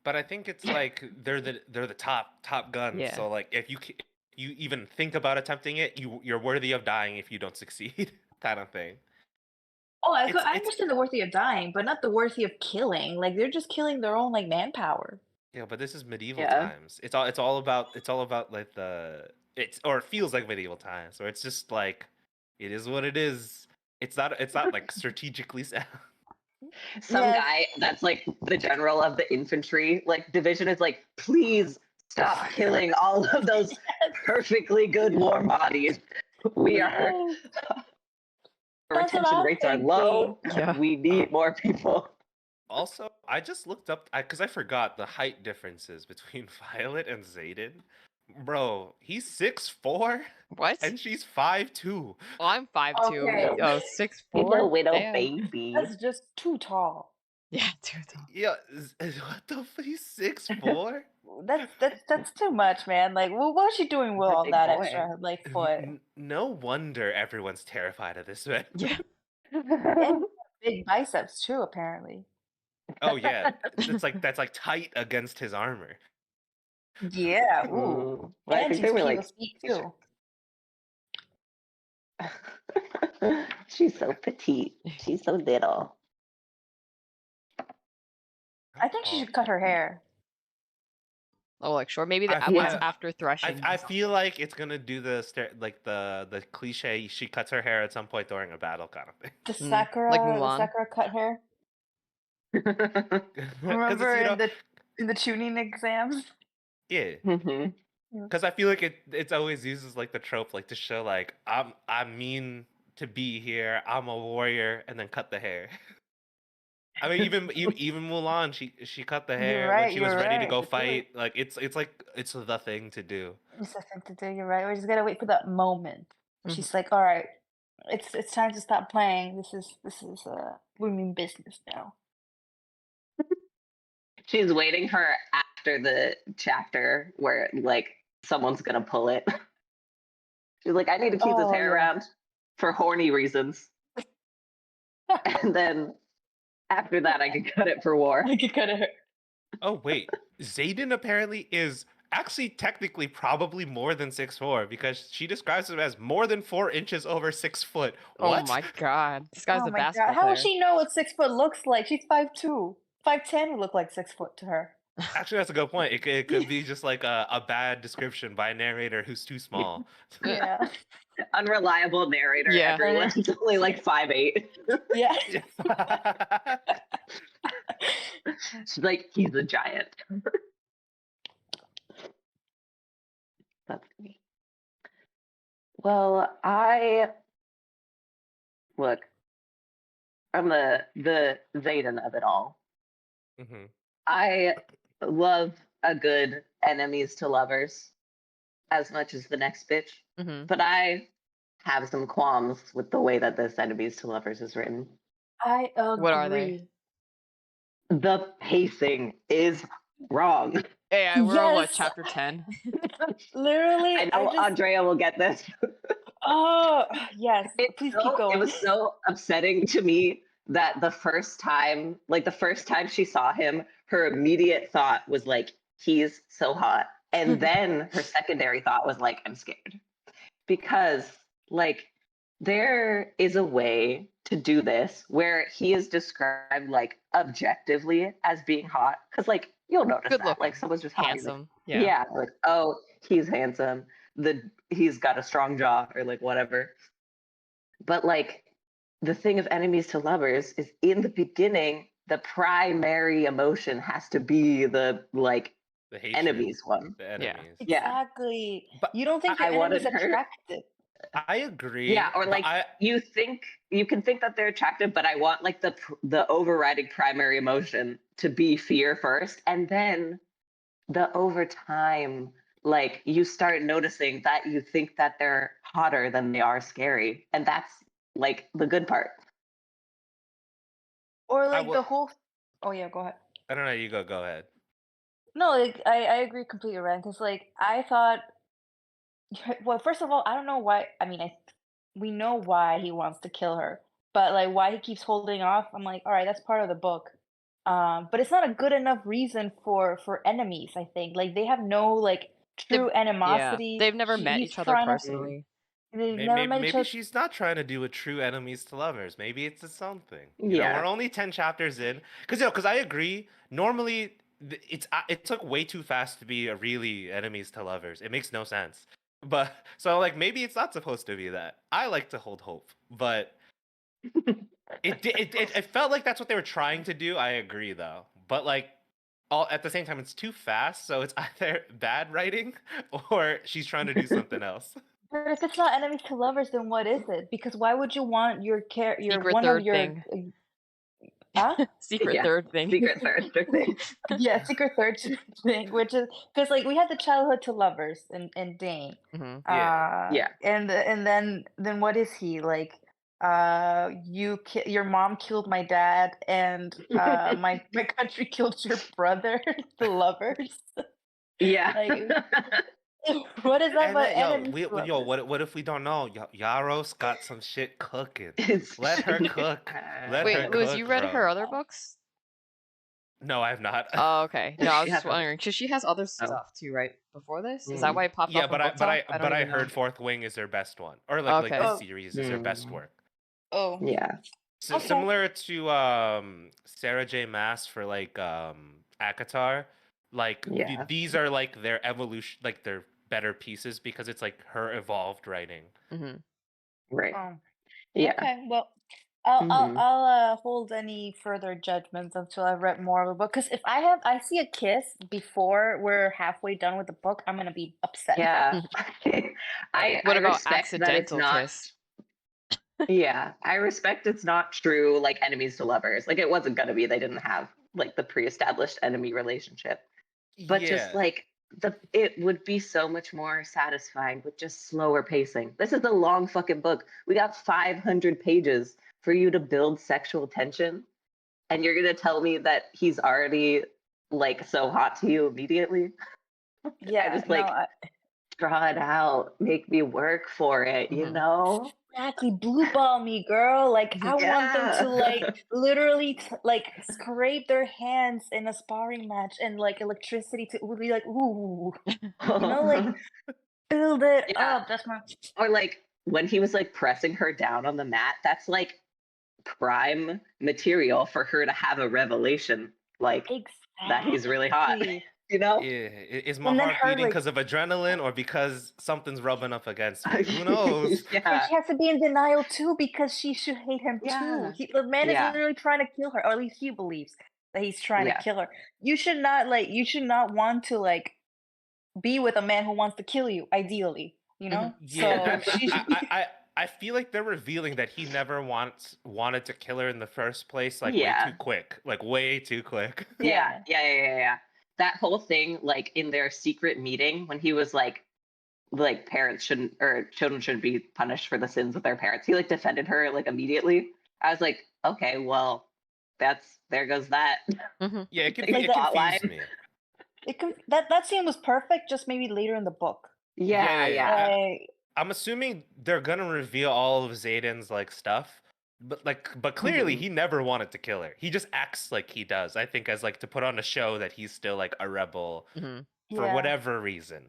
But I think it's like they're the top guns. Yeah. So like if you even think about attempting it, you're worthy of dying if you don't succeed, kind of thing. Oh, I understand the worthy of dying, but not the worthy of killing. Like they're just killing their own like manpower. Yeah, but this is medieval times. It's all about like or it feels like medieval times. So it's just like it is what it is. It's not like strategically sound. Some guy that's like the general of the infantry like division is like, please stop killing all of those perfectly good war bodies. We are retention rates are low. Yeah. We need more people. Also, I just looked up because I forgot the height differences between Violet and Xaden. Bro, he's 6'4". What? And she's 5'2". Well, I'm 5'2". Okay. Oh, 6'4". He's a widow baby. That's just too tall. Yeah, too tall. Yeah, what the fuck? He's 6'4". That's too much, man. Like, what was she doing with all that extra like foot? No wonder everyone's terrified of this man. Yeah. And big biceps too, apparently. Oh yeah, that's like tight against his armor. Yeah. Ooh. Well, I think they were like, too. She's so petite. She's so little. I think she should cut her hair. Oh, like short? Maybe after threshing. I feel like it's gonna do the cliche. She cuts her hair at some point during a battle, kind of thing. The Sakura, the Sakura cut hair. Remember in the tuning exams? Yeah. Because I feel like it's always used as like the trope, like to show like I'm mean to be here. I'm a warrior, and then cut the hair. I mean, even Mulan, she cut the hair when she was ready to go fight. Like it's the thing to do. It's the thing to do. You're right. We just gotta wait for that moment. She's like, all right, it's time to stop playing. This is we mean business now. She's waiting for after the chapter where like someone's gonna pull it. She's like, I need to keep this hair around for horny reasons. And then after that, I can cut it for war. I can cut it. Oh wait, Xaden apparently is actually technically probably more than 6'4" because she describes him as more than 4 inches over 6 foot. What? Oh my god, this guy's a basketball How player. does she know what 6 foot looks like? She's 5'2". 5'10" would look like 6 foot to her. Actually, that's a good point. It could be just like a bad description by a narrator who's too small. Yeah. Unreliable narrator. Yeah. Everyone's only like 5'8". Yeah. She's like, he's a giant. That's me. Well, look. I'm the Xaden of it all. Mm-hmm. I love a good enemies to lovers as much as the next bitch, but I have some qualms with the way that this enemies to lovers is written. I agree. What are they? The pacing is wrong. Hey, we're on what, chapter 10? Literally, I know Andrea will get this. Oh, yes. Please keep going. It was so upsetting to me that the first time she saw him, her immediate thought was like, he's so hot. And then her secondary thought was like, I'm scared. Because like there is a way to do this where he is described like objectively as being hot. Because like you'll notice Good that. Looking. Like someone's just handsome. Like, yeah, like, oh, he's handsome. He's got a strong jaw or like whatever. But like the thing of enemies to lovers is in the beginning, the primary emotion has to be the enemies one. The enemies. Yeah. Exactly. But you don't think the enemy's attractive. I agree. Yeah, or like you can think that they're attractive, but I want like the overriding primary emotion to be fear first, and then over time, like you start noticing that you think that they're hotter than they are scary, and that's like the good part. Or like the whole. Oh yeah, go ahead. I don't know. You go ahead. No, like I agree completely, Ryan. Because like I thought. Well, first of all, I don't know why. I mean, we know why he wants to kill her, but like why he keeps holding off. I'm like, all right, that's part of the book. But it's not a good enough reason for enemies. I think like they have no like true animosity. Yeah. They've never met each other personally. Maybe she's not trying to do a true enemies to lovers. Maybe it's its own thing. You know, we're only 10 chapters in. Because I agree. Normally, it took way too fast to be a really enemies to lovers. It makes no sense. But so like maybe it's not supposed to be that. I like to hold hope, but it felt like that's what they were trying to do. I agree though, but like at the same time, it's too fast. So it's either bad writing or she's trying to do something else. But if it's not enemies to lovers, then what is it? Because why would you want your secret one third of your thing. Huh? Secret third thing. Secret third thing. Yeah, secret third thing, which is because like we had the childhood to lovers in Dain. And then what is he like? Your mom killed my dad, and my country killed your brother. The lovers. Yeah. Like, what is that about enemies? What if we don't know? Yarros got some shit cooking. Let her cook. Wait, Luz, you read her other books? No, I have not. Oh, okay. No, I was just wondering because she has other stuff too, right? Before this, is that why it popped up? Yeah, but I heard Fourth Wing is their best one, or like this series is their best work. Oh yeah. So similar to Sarah J. Maas for like ACOTAR, like these are like their evolution, like their better pieces because it's like her evolved writing. Right. Yeah. Okay. Well, I'll hold any further judgments until I've read more of the book. Because if I see a kiss before we're halfway done with the book, I'm gonna be upset. Yeah. What about accidental kiss? Yeah, I respect it's not true like enemies to lovers. Like it wasn't gonna be. They didn't have like the pre-established enemy relationship. But just like it would be so much more satisfying with just slower pacing. This is a long fucking book. We got 500 pages for you to build sexual tension, and you're gonna tell me that he's already like so hot to you immediately? Yeah, just like draw it out, make me work for it, you know? Exactly, blue ball me, girl. Like I want them to like literally like scrape their hands in a sparring match and like electricity to would be like, ooh, you know, like build it up. That's my Or like when he was like pressing her down on the mat, that's like prime material for her to have a revelation, like that he's really hot. You know? Yeah, is my heart beating because of adrenaline or because something's rubbing up against me? Who knows? And she has to be in denial too because she should hate him too. The man is literally trying to kill her, or at least he believes that he's trying to kill her. You should not want to like be with a man who wants to kill you, ideally, you know? Yeah, so I feel like they're revealing that he never wanted to kill her in the first place, like way too quick. Like way too quick. Yeah. That whole thing, like in their secret meeting when he was like parents shouldn't or children shouldn't be punished for the sins of their parents. He like defended her like immediately. I was like, okay, well, there goes that. Yeah, it confused me. That scene was perfect, just maybe later in the book. Yeah. I'm assuming they're gonna reveal all of Xaden's like stuff, but clearly he never wanted to kill her. He just acts like he does. I think as like to put on a show that he's still like a rebel for whatever reason.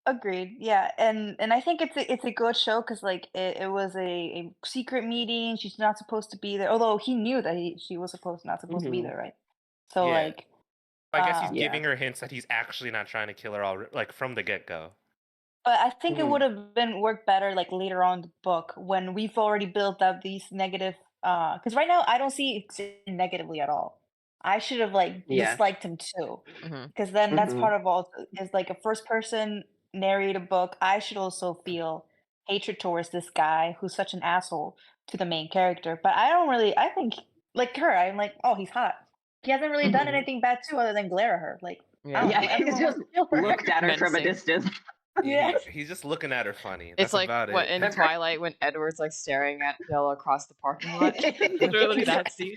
Agreed. Yeah, and I think it's a good show because like it was a secret meeting. She's not supposed to be there, although he knew that she was not supposed to be there, right? So like, I guess he's giving her hints that he's actually not trying to kill her all like from the get-go. But I think it would have worked better like later on in the book when we've already built up these negative. Because right now I don't see it negatively at all. I should have like disliked him too, because then that's part of all is like a first person narrated book. I should also feel hatred towards this guy who's such an asshole to the main character. But I don't really. I think like her. I'm like, oh, he's hot. He hasn't really done anything bad too, other than glare at her. Like, He just looked at her from a distance. He's just looking at her funny. It's like what in Twilight when Edward's like staring at Bella across the parking lot. Literally that scene.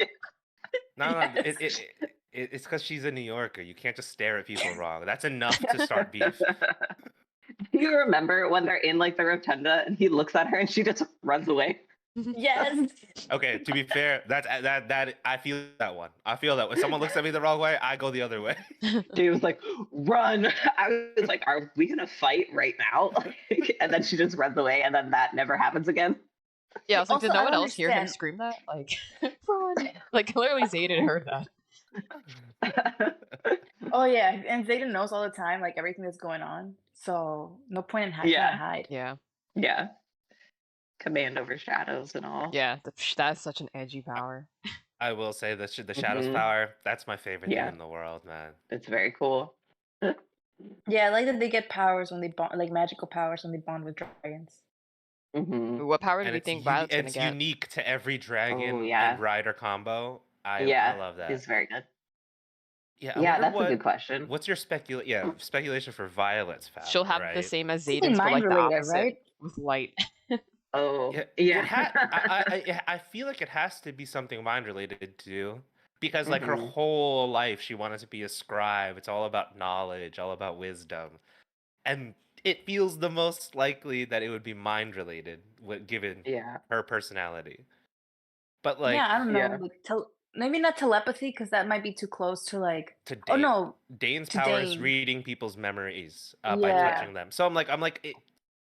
No, it's because she's a New Yorker. You can't just stare at people wrong. That's enough to start beef. Do you remember when they're in like the rotunda and he looks at her and she just runs away? Yes. Okay, to be fair, that I feel that one. I feel that when someone looks at me the wrong way, I go the other way. She was like, "Run!" I was like, "Are we gonna fight right now?" And then she just runs away, and then that never happens again. Yeah, I was like, did no one else hear him scream that? Like, run! Like clearly Xaden heard that. Oh yeah, and Xaden knows all the time, like everything that's going on. So no point in trying to hide. Yeah. Command over shadows and all. Yeah, that's such an edgy power. I will say the shadows power. That's my favorite thing in the world, man. It's very cool. Yeah, I like that they get powers when they bond, like magical powers when they bond with dragons. What power do you think Violet's gonna get? It's unique to every dragon and rider combo. I love that. It's very good. Yeah, that's a good question. What's your speculation for Violet's power? She'll have the same as Xaden's, but like the opposite, right? With light. Oh, I feel like it has to be something mind related too, because like her whole life she wanted to be a scribe. It's all about knowledge, all about wisdom, and it feels the most likely that it would be mind related, given her personality. But like, I don't know, like maybe not telepathy because that might be too close to like. Dain's power is reading people's memories by touching them. So I'm like.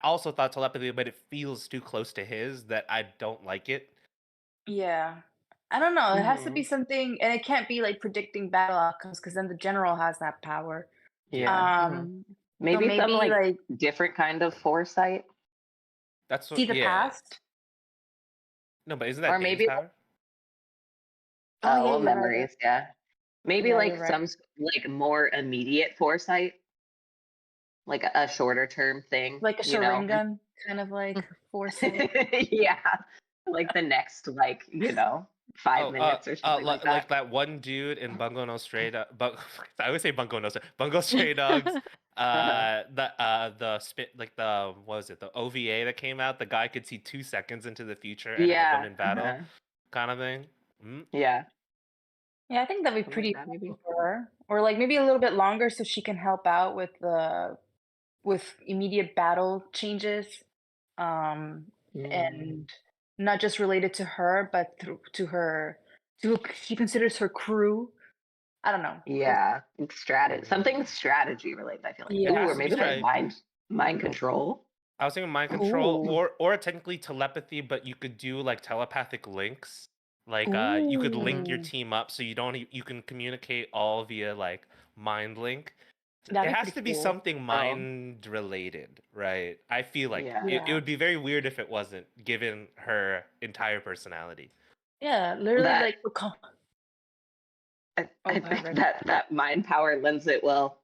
Also thought telepathy, but it feels too close to his that I don't like it. Yeah. I don't know. It has to be something, and it can't be like predicting battle outcomes because then the general has that power. Yeah. Maybe some like different kind of foresight. That's what, see the past. No, but isn't that or maybe power? Memories. Yeah. Maybe like some like more immediate foresight. Like a shorter term thing. Like a Sharingan, kind of like foresight. Yeah. Like the next, like, 5 minutes or something like that. Like that one dude in Bungo No Stray Dogs. I always say Bungo No Stray. Bungo Stray Dogs. The spit like the what was it? The OVA that came out. The guy could see 2 seconds into the future and help him in battle, kind of thing. Yeah. Yeah, I think that'd be pretty cool for her, or like maybe a little bit longer so she can help out with immediate battle changes, and not just related to her, but to her, to she considers her crew. I don't know. Yeah, something strategy related. I feel like, Yeah. or maybe like mind control. I was thinking mind control, or technically telepathy, but you could do like telepathic links. Like you could link your team up so you can communicate all via like mind link. That'd It be has to pretty be cool. something mind related, right? I feel like it would be very weird if it wasn't, given her entire personality. Yeah, literally like I think that mind power lends itself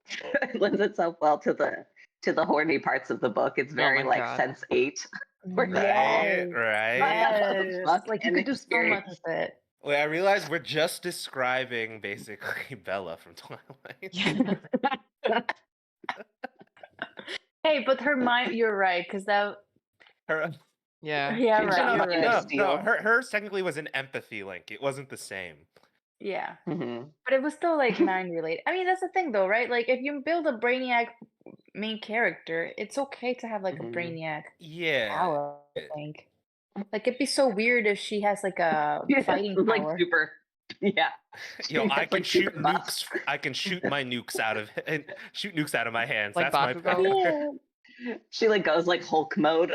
well to the horny parts of the book. It's very like Sense 8. Right. Yes. Like you could do so much with it. Wait, I realize we're just describing basically Bella from Twilight. Hey, but her mind, you're right, because that her right. No, hers technically was an empathy link. It wasn't the same. Yeah. But it was still like mind related. I mean, that's the thing though, right? Like if you build a Brainiac main character, it's okay to have like a Brainiac power, I think. Like it'd be so weird if she has like a fighting power. Like super Yo, I can shoot nukes. I can shoot my nukes out of my hands. Like that's my power. She like goes like Hulk mode.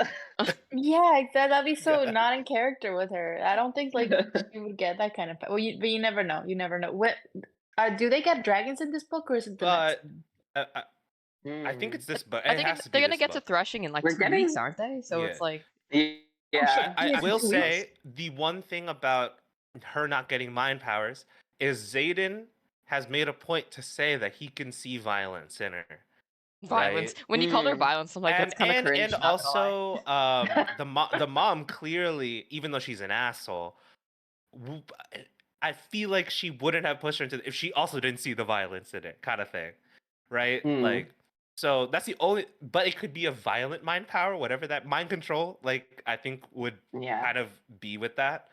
Yeah, that'd be so not in character with her. I don't think like she would get that kind of. Well, but you never know. You never know. What do they get dragons in this book, or is it the next one? I think it's this book. I think they're gonna get to threshing in like 2 weeks, aren't they? So it's like I will say the one thing about her not getting mind powers is Xaden has made a point to say that he can see violence in her. Violence. Right? When you call her violence, I'm like, that's kind of cringe. And also, the mom clearly, even though she's an asshole, I feel like she wouldn't have pushed her into if she also didn't see the violence in it, kind of thing, right? Like, so that's the only. But it could be a violent mind power, whatever that mind control. Like, I think would kind of be with that.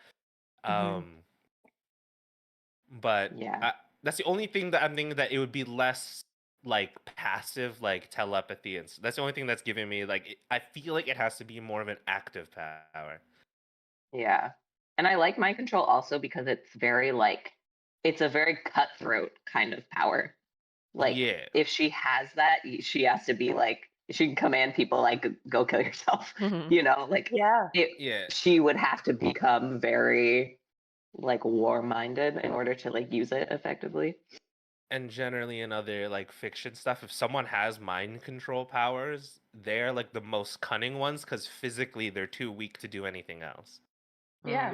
But that's the only thing that I'm thinking that it would be less like passive, like telepathy, and that's the only thing that's giving me like I feel like it has to be more of an active power. Yeah, and I like mind control also because it's very like it's a very cutthroat kind of power. Like if she has that, she has to be like she can command people like go kill yourself. You know, like she would have to become very like war-minded in order to like use it effectively. And generally in other like fiction stuff, if someone has mind control powers, they're like the most cunning ones because physically they're too weak to do anything else. Yeah,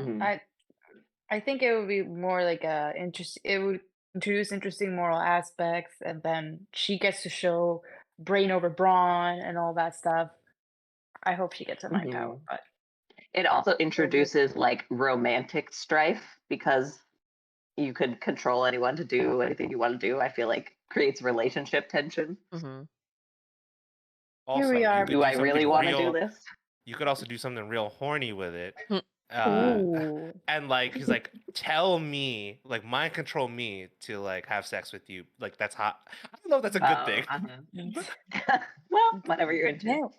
I think it would be more like it would introduce interesting moral aspects, and then she gets to show brain over brawn and all that stuff. I hope she gets a mind power, but it also introduces like romantic strife because you could control anyone to do anything you want to do. I feel like creates relationship tension. Also, here we are. Do I really want to do this? You could also do something real horny with it. And like he's like, tell me, like mind control me to like have sex with you. Like that's hot. I don't know if that's a good thing. Well, whatever you're into.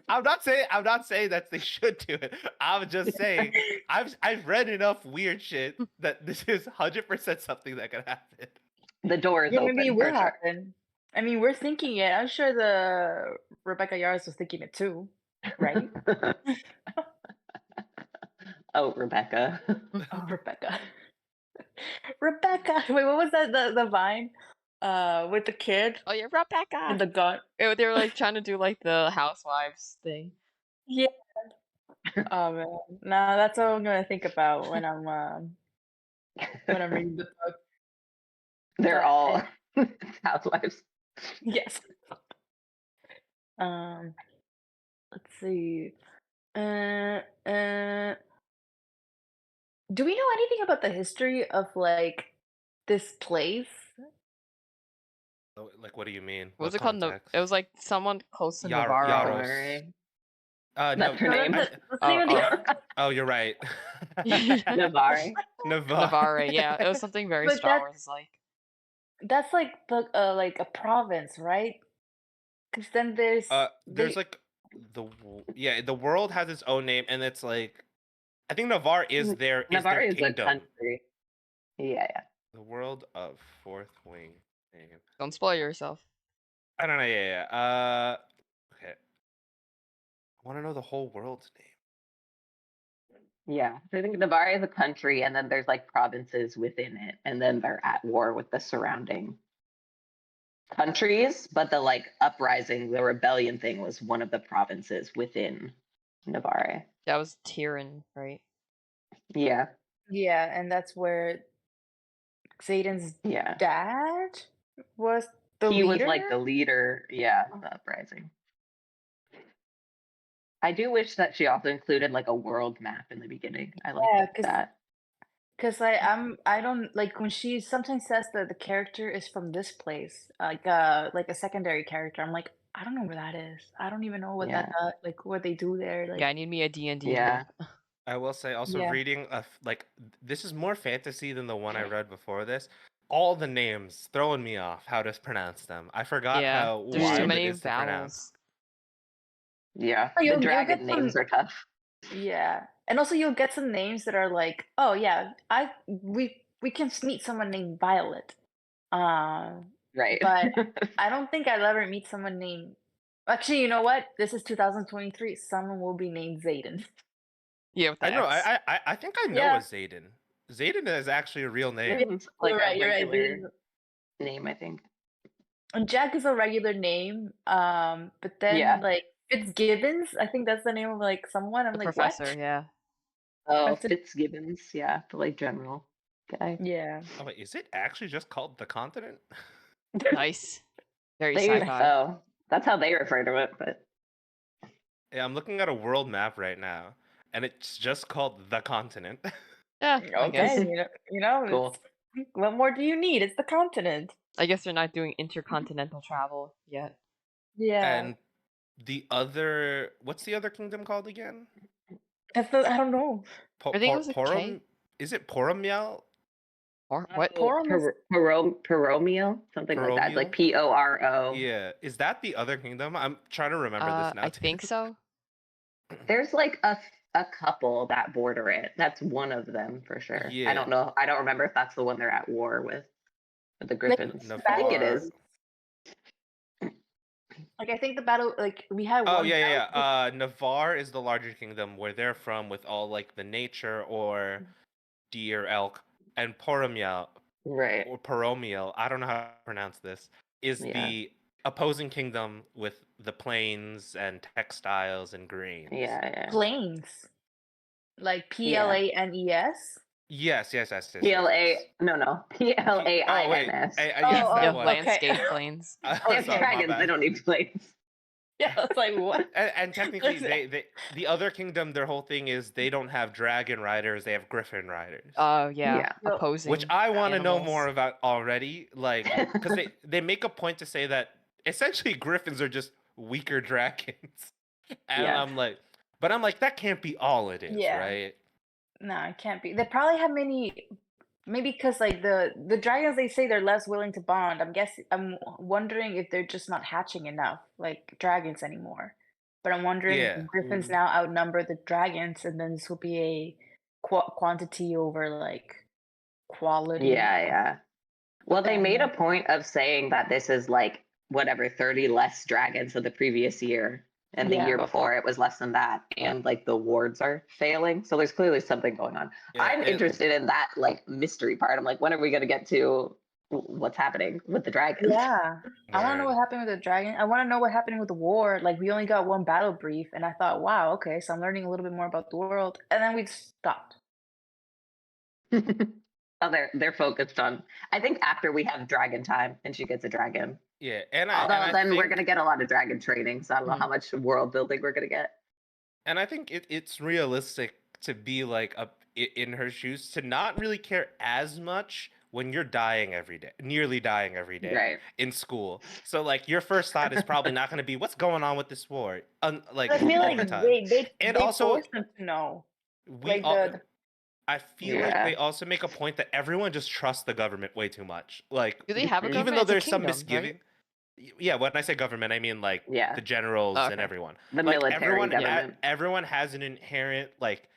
I'm not saying that they should do it. I'm just saying I've read enough weird shit that this is 100% something that could happen. The door is open. Maybe it will happen. I mean, we're thinking it. I'm sure the Rebecca Yarros was thinking it too, right? Oh, Rebecca. Oh, Rebecca. Rebecca. Wait, what was that? The Vine? With the kid? Oh, yeah, Rebecca. And the gun. They were like trying to do like the housewives thing. Yeah. Oh man. No, that's what I'm gonna think about when I'm reading the book. They're all housewives. Yes. Let's see. Do we know anything about the history of like this place? Oh, like, what do you mean? What was What it called? No, context? it was like someone close to Navarro. Yaros. No, That's her name. That's the name of the oh, you're right. Navarre. Navarre, yeah, it was something very But Star Wars like. that's like a province, right? Because then there's there's like the world has its own name, and it's like I think Navarre is their Navarre is a kingdom. country. Yeah. The world of Fourth Wing name. Don't spoil yourself. I don't know. Yeah. Okay. I want to know the whole world's name. Yeah. So I think Navarre is a country, and then there's like provinces within it, and then they're at war with the surrounding countries. But the like uprising, the rebellion thing was one of the provinces within Navarre. That was Tyrion, right? Yeah. yeah, and that's where Xaden's Yeah. dad was the He leader. was like the leader, yeah, of the uprising. I do wish that she also included like a world map in the beginning. I like that. Because I don't like when she sometimes says that the character is from this place, like a secondary character. I'm like, I don't know where that is. I don't even know what Yeah. like what they do there. Like, Yeah, I need me a D&D Yeah. map. I will say also Yeah. reading like this is more fantasy than the one I read before this. All the names throwing me off how to pronounce them. I forgot Yeah, how there's wild too it many is to pronounce. vowels. Yeah. Oh, The you'll dragon get names are tough. Yeah, and also you'll get some names that are like, oh yeah, we can meet someone named Violet, Right. but I don't think I'll ever meet someone named. Actually, you know what? This is 2023. Someone will be named Xaden. Yeah, with the I know. X. I think I know Yeah. a Xaden. Xaden is actually a real name. It's like You're right. a You're right. regular name, I think. And Jack is a regular name, but then Yeah. like Fitzgibbons, I think that's the name of like someone. I'm The like, professor, what? yeah. Oh, Professor- Fitzgibbons, yeah, the like general guy. Yeah. Oh wait, is it actually just called the continent? Nice. Very They sci-fi. oh, that's how they refer to it, but Yeah, I'm looking at a world map right now, and it's just called the continent. Yeah, I guess. Okay, cool. what more do you need? It's the continent. I guess they're not doing intercontinental travel yet. Yeah. And the other, what's the other kingdom called again? I don't know. I think it was a K. Is it Poromiel? Or what? Poromiel, something like that, like Poro. Yeah, is that the other kingdom? I'm trying to remember this now. I think so. There's like a couple that border it. That's one of them for sure. Yeah. I don't know. I don't remember if that's the one they're at war with the Griffins. I think it is. Like I think the battle, like we had. Oh one yeah. Navarre is the larger kingdom where they're from, with all like the nature or deer, elk, and Poromiel, Right. or Poromiel, I don't know how to pronounce this, is the opposing kingdom with the plains and textiles and grains. Yeah. Plains, like Planes. Yes. PLA. No. PLAINS. Yes, landscape planes. They have dragons. They don't need planes. Yeah, it's like what? And technically, they the other kingdom, their whole thing is they don't have dragon riders; they have griffin riders. Oh yeah, opposing. Which I want to know animals. more about already, like because they make a point to say that essentially griffins are just weaker dragons, and I'm like that can't be all it is, right? No, it can't be. They probably have maybe because like the dragons, they say they're less willing to bond. I'm wondering if they're just not hatching enough like dragons anymore. But I'm wondering if the griffins now outnumber the dragons, and then this will be a quantity over like quality. Yeah. Well, they made a point of saying that this is like whatever 30 less dragons than the previous year. And the year before it was less than that. And like the wards are failing. So there's clearly something going on. Yeah, I'm interested in that like mystery part. I'm like, when are we going to get to what's happening with the dragons? Yeah. I want to know what happened with the dragon. I want to know what happened with the war. Like we only got one battle brief. And I thought, wow, okay. So I'm learning a little bit more about the world. And then we stopped. Oh, they're focused on. I think after we have dragon time and she gets a dragon. Yeah, then we're gonna get a lot of dragon training. So I don't know how much world building we're gonna get. And I think it's realistic to be like in her shoes to not really care as much when you're dying every day, nearly dying every day in school. So like your first thought is probably not going to be what's going on with this war, like I feel all like the time. And they also, force them to know. we Like all, the I feel like they also make a point that everyone just trusts the government way too much. Like, Do they have a government? even though It's a there's some kingdom, misgiving. Right? Yeah, when I say government, I mean like the generals and everyone. The like military government. Everyone has an inherent like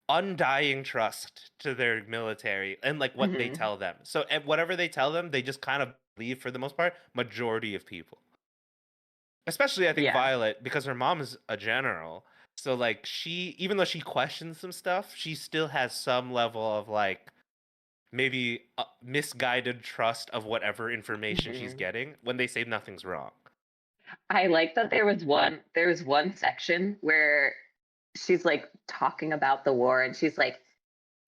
undying trust to their military and like what they tell them. So whatever they tell them, they just kind of believe for the most part. Majority of people, especially I think Violet, because her mom is a general. So like she, even though she questions some stuff, she still has some level of like maybe misguided trust of whatever information she's getting when they say nothing's wrong. I like that there was one section where she's like talking about the war and she's like,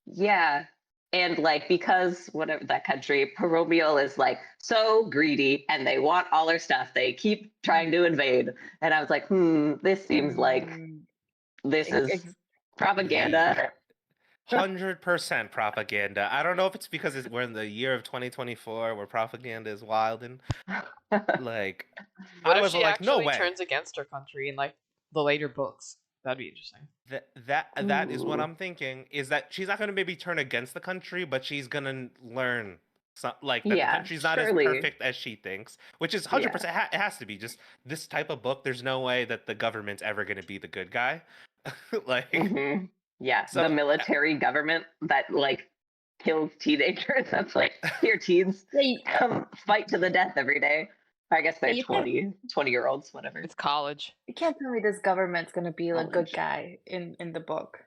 yeah. And like, because whatever that country, Paromial is like so greedy and they want all our stuff. They keep trying to invade. And I was like, this seems like this is propaganda. 100% propaganda. I don't know if it's because we're in the year of 2024 where propaganda is wild and like what I if was she like, actually no way. turns against her country in like the later books? That'd be interesting. That is what I'm thinking. Is that she's not gonna maybe turn against the country, but she's gonna learn like that the country's not as perfect as she thinks, which is 100%. It has to be just this type of book. There's no way that the government's ever gonna be the good guy. Like the military government that like kills teenagers. That's like, here, teens, come fight to the death every day. I guess they're 20-year-olds, whatever. It's college. You can't tell me this government's gonna be a good guy in the book.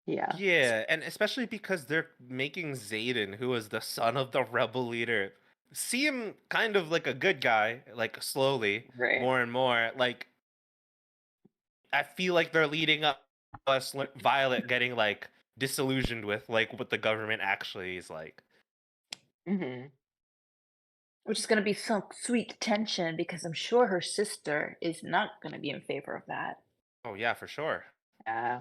Yeah, and especially because they're making Xaden, who is the son of the rebel leader, seem kind of like a good guy, like slowly, more and more. Like, I feel like they're leading up us Violet getting like disillusioned with like what the government actually is like. Which is going to be some sweet tension because I'm sure her sister is not going to be in favor of that. Oh yeah, for sure. Yeah.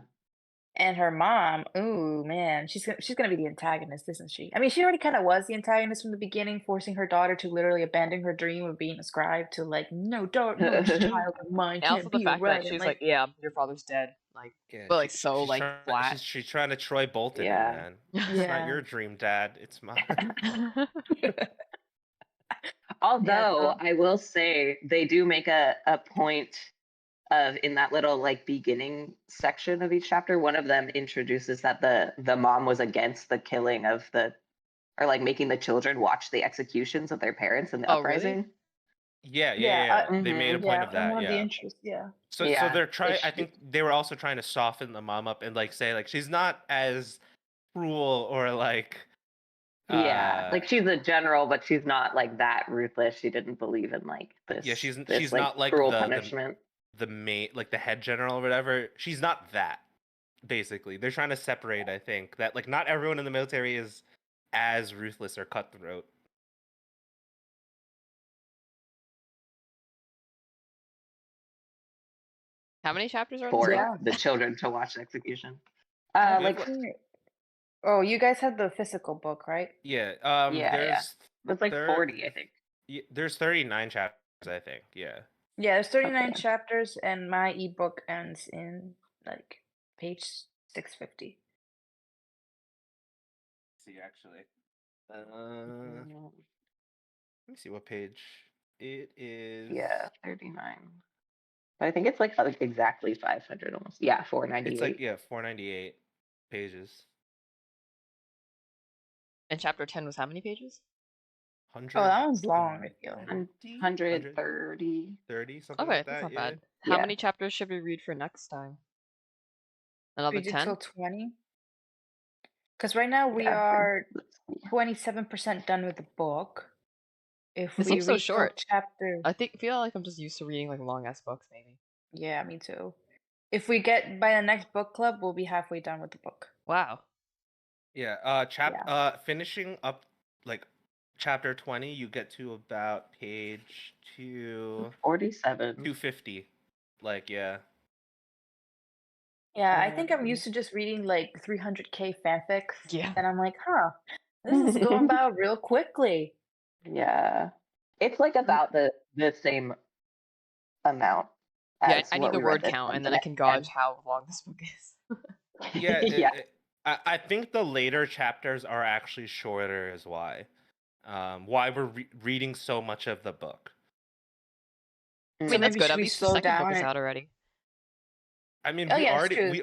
And her mom, ooh man, she's gonna be the antagonist, isn't she? I mean, she already kind of was the antagonist from the beginning, forcing her daughter to literally abandon her dream of being a scribe to like, no, don't, no, this child of mine And also can't the be a fact that she's like, yeah, your father's dead, like, but like so like flat. She's trying to Troy Bolton, man. It's not your dream, Dad. It's mine. Although I will say they do make a point of, in that little like beginning section of each chapter, one of them introduces that the mom was against the killing of or like making the children watch the executions of their parents in the uprising. Really? Yeah. They made a point of that. One of the interests, So they're trying. I think they were also trying to soften the mom up and like say like she's not as cruel or like. Like she's a general, but she's not like that ruthless. She didn't believe in like this. Yeah, she's like, not like cruel punishment. The main, like the head general or whatever. She's not that. Basically, they're trying to separate. I think that like not everyone in the military is as ruthless or cutthroat. How many chapters are for the children to watch the execution? Oh, you guys had the physical book, right? Yeah. It's like 40, I think. There's 39 chapters, I think. Yeah. Yeah, there's 39 chapters, and my ebook ends in like page 650. See, actually, let me see what page it is. Yeah, 39. But I think it's like exactly 500 almost. Yeah, 498. It's like 498 pages. And chapter 10 was how many pages? 100. Oh, that one's long. I feel 130. 30, something okay, like that. That's not bad. How many chapters should we read for next time? Another 10? Till 20. Because right now we are 27% done with the book. If it we seems so short. Chapter, I feel like I'm just used to reading like long ass books, maybe. Yeah, me too. If we get by the next book club, we'll be halfway done with the book. Wow. Yeah. Finishing up like chapter 20, you get to about page 47. 250. Like, yeah. Yeah, I think I'm used to just reading like 300K fanfics. Yeah. And I'm like, huh, this is going by real quickly. Yeah. It's like about the same amount Yeah, as I what need the we read word this count, month, and then I can gauge how long this book is. Yeah, yeah. I think the later chapters are actually shorter is why. Why we're reading so much of the book. I So mean, that's maybe good. should At we least the slow second book down is and out already. I mean, Oh we yeah, it's already true.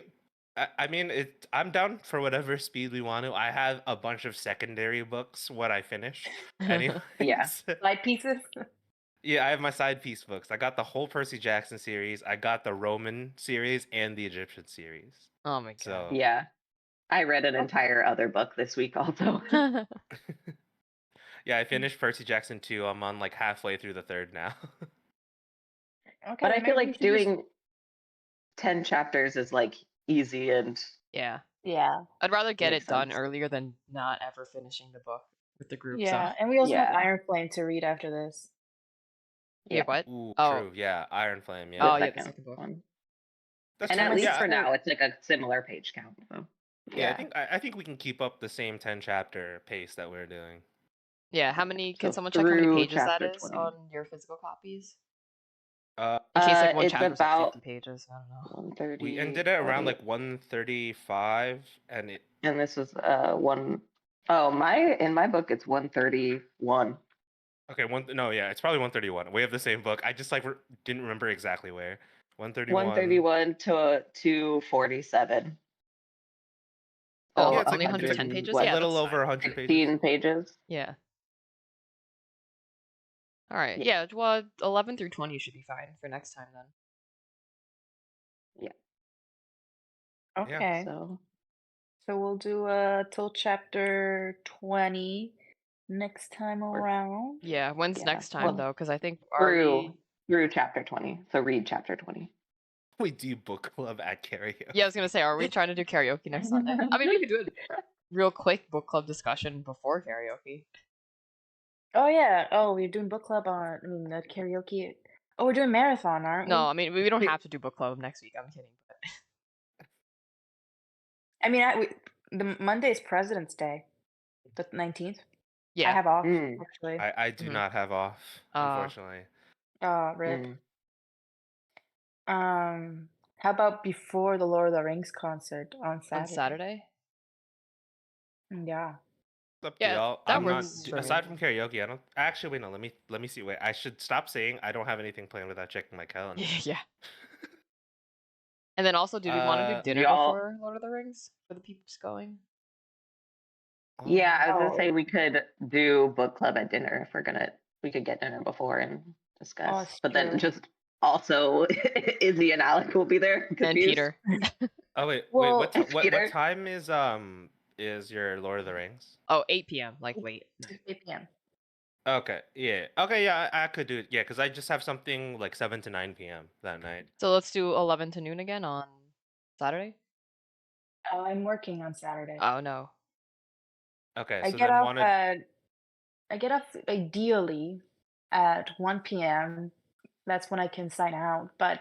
I mean, I'm down for whatever speed we want to. I have a bunch of secondary books what I finish anyway. Yeah. Light pieces. Yeah, I have my side piece books. I got the whole Percy Jackson series. I got the Roman series and the Egyptian series. Oh my god. So Yeah. I read an entire other book this week also. yeah, I finished Percy Jackson 2. I'm on like halfway through the third now. Okay, But I then feel maybe we like should just doing 10 chapters is like easy and Yeah. yeah. I'd rather get Makes it done sense. earlier than not ever finishing the book with the group. So Yeah, and we also have Yeah. Iron Flame to read after this. yeah, Yeah. what? Ooh, Oh, true. Yeah, Iron Flame. The Yeah, oh yeah, the second second book. one. that's And fine. at least Yeah, for now, it's like a similar page count. So. yeah. I think we can keep up the same 10 chapter pace that we're doing. Yeah, how many? Can So someone check how many through pages that chapter is 20. on your physical copies? Uh, In case like one It's chapter's like about 50 pages. I don't know. 130. we ended at around like 135, and it. And this is one oh in my book it's 131. Okay, no, yeah, it's probably 131. We have the same book. I just like didn't remember exactly where. 131. 131 to 247. Oh, So Yeah, it's only like 110 pages. a Yeah, little that's over fine. 100 pages. 16 pages. Yeah. All right. Yeah. Well, 11 through 20 should be fine for next time then. Okay. So So we'll do till chapter 20 next time around. Yeah. When's Yeah, next time well, though? Because I think through chapter 20. So read chapter 20. We do book club at karaoke. Yeah, I was gonna say, are we trying to do karaoke next Sunday? I mean, we could do a real quick book club discussion before karaoke. Oh yeah. Oh, we're doing book club on the karaoke. Oh, we're doing marathon, aren't we? No, I mean we don't have to do book club next week. I'm kidding. But I mean, the Monday is President's Day, the 19th. I yeah, have off actually. I do not have off, unfortunately. Rip. How about before the Lord of the Rings concert on Saturday? on Saturday. Yeah. It's up to y'all. that I'm not works for aside me. from karaoke. I don't actually. Wait, no. Let me see. Wait, I should stop saying I don't have anything planned without checking my calendar. Yeah. And then also, do we want to do dinner before Lord of the Rings for the people just going? Yeah, I was gonna say we could do book club at dinner if we could get dinner before and discuss. But then just also Izzy and Alec will be there. And Peter. Oh wait, Well, what time is your Lord of the Rings? Oh, 8 p.m. like late. 8 p.m. Okay, yeah. Okay, yeah, I could do it. Yeah, because I just have something like 7 to 9 p.m. that night. So let's do 11 to noon again on Saturday. Oh, I'm working on Saturday. Oh no. Okay, I so get then off I get off ideally at 1 p.m. That's when I can sign out, but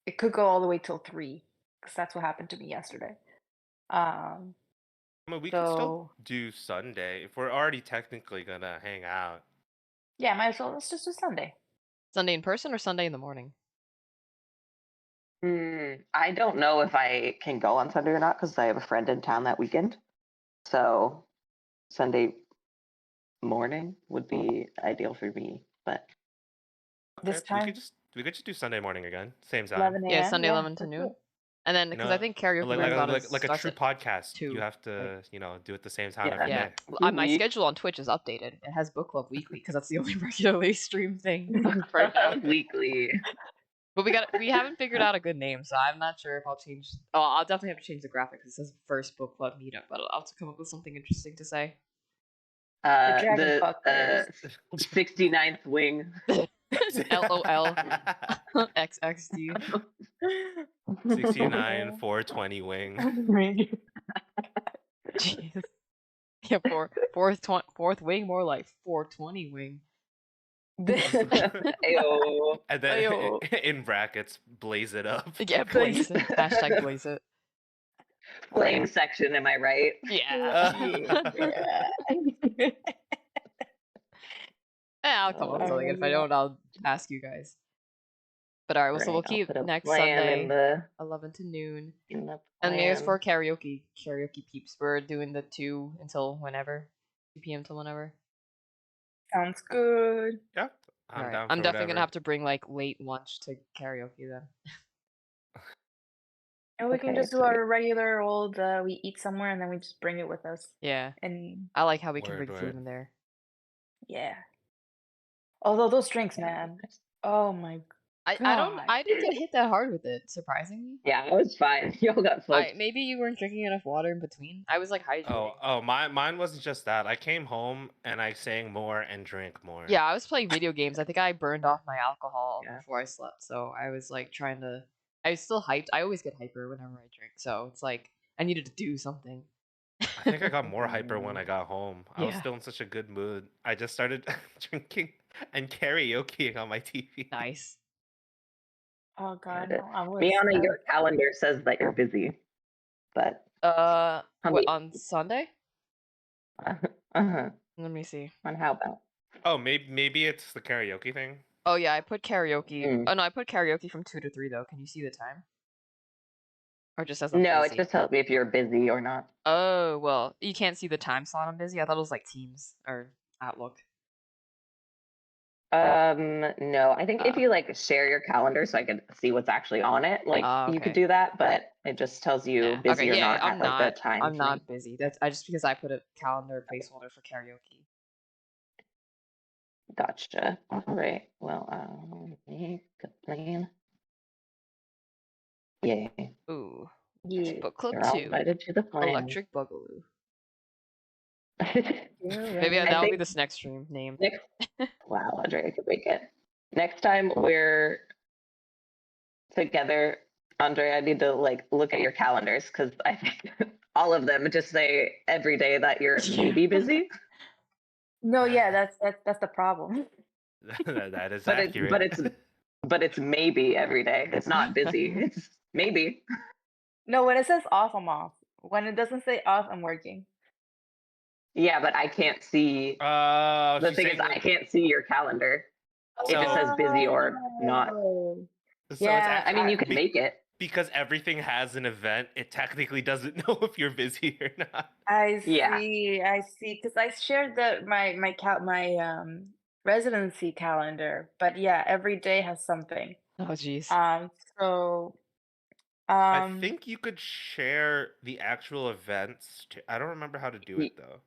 it could go all the way till 3 because that's what happened to me yesterday. I mean, we can still do Sunday if we're already technically gonna hang out. Yeah, might as well. Let's just do Sunday. Sunday in person or Sunday in the morning? I don't know if I can go on Sunday or not because I have a friend in town that weekend. So Sunday morning would be ideal for me, but this time we could just do Sunday morning again, same time. 11 a.m. Yeah, Sunday 11 to noon. And then because I think karaoke like a true podcast, too. You have to do it the same time every day. My schedule on Twitch is updated. It has book club weekly because that's the only regularly streamed thing right now. Weekly. But we haven't figured out a good name, so I'm not sure if I'll change. Oh, I'll definitely have to change the graphic because it says first book club meetup, but I'll have to come up with something interesting to say. The 69th wing. LOL XXD 69 420 wing. Jeez. Yeah, fourth wing, more like 420 wing. Ayo. And then Ayo. in brackets, blaze it up. Yeah, blaze it. Hashtag blaze it. Flame section, am I right? Yeah. Yeah. I'll come up with something. If I don't, I'll ask you guys. But alright, well, so we'll keep next Sunday, 11 to noon. And here's for karaoke peeps. We're doing the 2 until whenever. 2 p.m. till whenever. Sounds good. Yeah. I'm down for I'm definitely whatever. gonna have to bring like late lunch to karaoke then. And we can just do our regular old we eat somewhere and then we just bring it with us. Yeah. And I like how we can bring food in there. Yeah. Although those drinks, man. Oh my God. I didn't get hit that hard with it, surprisingly. Yeah, it was fine. Y'all got fucked. Maybe you weren't drinking enough water in between. I was like hydrating. Mine wasn't just that. I came home and I sang more and drank more. Yeah, I was playing video games. I think I burned off my alcohol before I slept, so I was like trying to. I was still hyped. I always get hyper whenever I drink, so it's like I needed to do something. I think I got more hyper when I got home. I was still in such a good mood. I just started drinking and karaokeing on my TV. Nice. Oh God, no, me on your calendar says that you're busy, but what, on Sunday? Let me see. On how about? Oh, maybe it's the karaoke thing. Oh yeah, I put karaoke. Oh no, I put karaoke from 2 to 3 though. Can you see the time? Or just says I'm no, busy? it just tells me if you're busy or not. Oh well, you can't see the time slot. I'm busy. I thought it was like Teams or Outlook. No, I think if you like share your calendar so I could see what's actually on it, like you could do that, but it just tells you busy or not at like the time. I'm not busy. That's just because I put a calendar placeholder for karaoke. Gotcha. All right. Well, make a plan. Yay. Ooh. Yeah. Book Club 2. Invited to the plan. Electric Boogaloo. Maybe that'll be this next stream name. Wow, Andrea could make it. Next time we're together, Andrea, I need to like look at your calendars because I think all of them just say every day that you're maybe busy. No, yeah, that's the problem. That is accurate. But it's maybe every day. It's not busy. It's maybe. No, when it says off, I'm off. When it doesn't say off, I'm working. Yeah, but I can't see. The thing is, I can't see your calendar if it says busy or not. So yeah, I mean, you can make it. Because everything has an event, it technically doesn't know if you're busy or not. I see. Because I shared my residency calendar, but yeah, every day has something. Oh jeez. I think you could share the actual events. I don't remember how to do it though.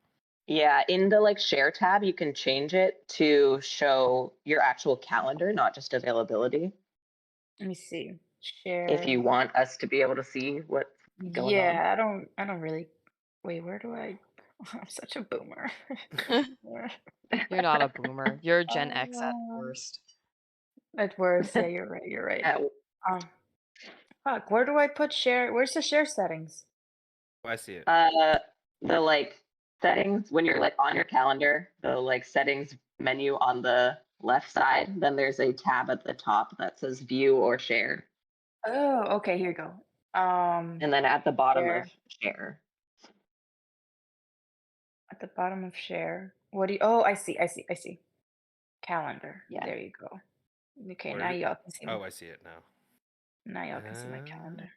Yeah, in the like share tab, you can change it to show your actual calendar, not just availability. Let me see. Share. If you want us to be able to see what's going on. Yeah, I don't really. Wait, where do I? I'm such a boomer. You're not a boomer. You're Gen X at worst. At worst, yeah, you're right. You're right. Fuck, where do I put share? Where's the share settings? Oh, I see it. The like settings when you're like on your calendar, the like settings menu on the left side, then there's a tab at the top that says view or share. Oh, okay, here you go. And then at the bottom of share. At the bottom of share. What do you I see. Calendar. Yeah. There you go. Okay, now y'all can see. Oh, I see it now. Now y'all can see my calendar.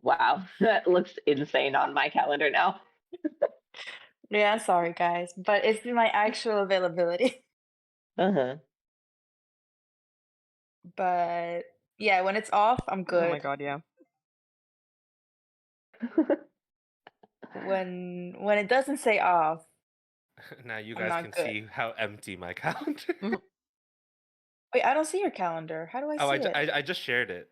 Wow, that looks insane on my calendar now. Yeah, sorry guys, but it's my actual availability. But yeah, when it's off, I'm good. Oh my god, yeah. When it doesn't say off. Now you guys can see how empty my calendar. Wait, I don't see your calendar. How do I see it? I just shared it.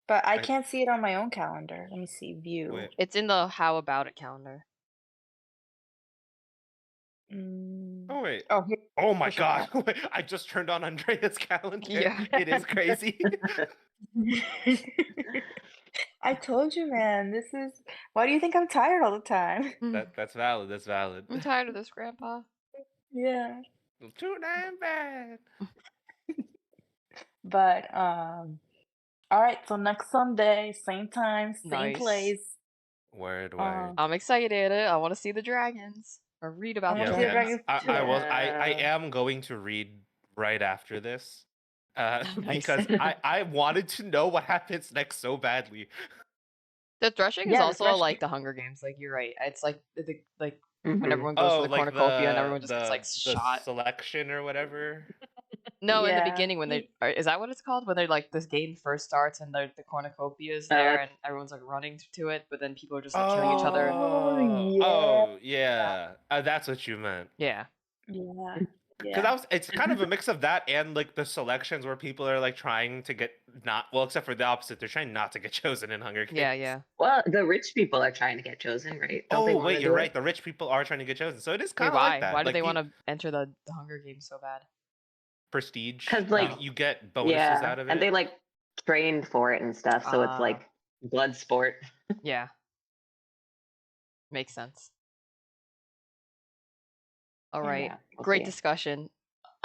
But I can't see it on my own calendar. Let me see. View. Wait. It's in the how about it calendar. Oh wait. Oh, oh my god. I just turned on Andrea's calendar. Yeah. It is crazy. I told you, man. This is why do you think I'm tired all the time? That's valid. That's valid. I'm tired of this, Grandpa. Yeah. Too damn bad. But all right, so next Sunday, same time, same Nice. place. Word. I'm excited. I want to see the dragons or read about I the wanna see the dragons. dragons I too. will. I am going to read right after this, Nice. because I wanted to know what happens next so badly. The threshing is Yeah, the also threshing. like the Hunger Games. Like you're right. It's like like when Mhm. everyone goes to the like cornucopia and everyone just the gets like shot. selection or whatever. No, in the Yeah. beginning when they is that what it's called? When they're like this game first starts and the cornucopia is there and everyone's like running to it, but then people are just like killing each other. Oh yeah. That's what you meant. Yeah. Yeah. Because it's kind of a mix of that and like the selections where people are like trying to get except for the opposite, they're trying not to get chosen in Hunger Games. Yeah. Well, the rich people are trying to get chosen, right? Don't they Oh wanna wait, do you're it? right. The rich people are trying to get chosen, so it is Wait, kind of why? like that. Why do like they want to enter the Hunger Games so bad? prestige? 'Cause, like, you get bonuses out of it, and they like trained for it and stuff, so it's like blood sport. Yeah. Makes sense. All right. Yeah, we'll Great see. discussion.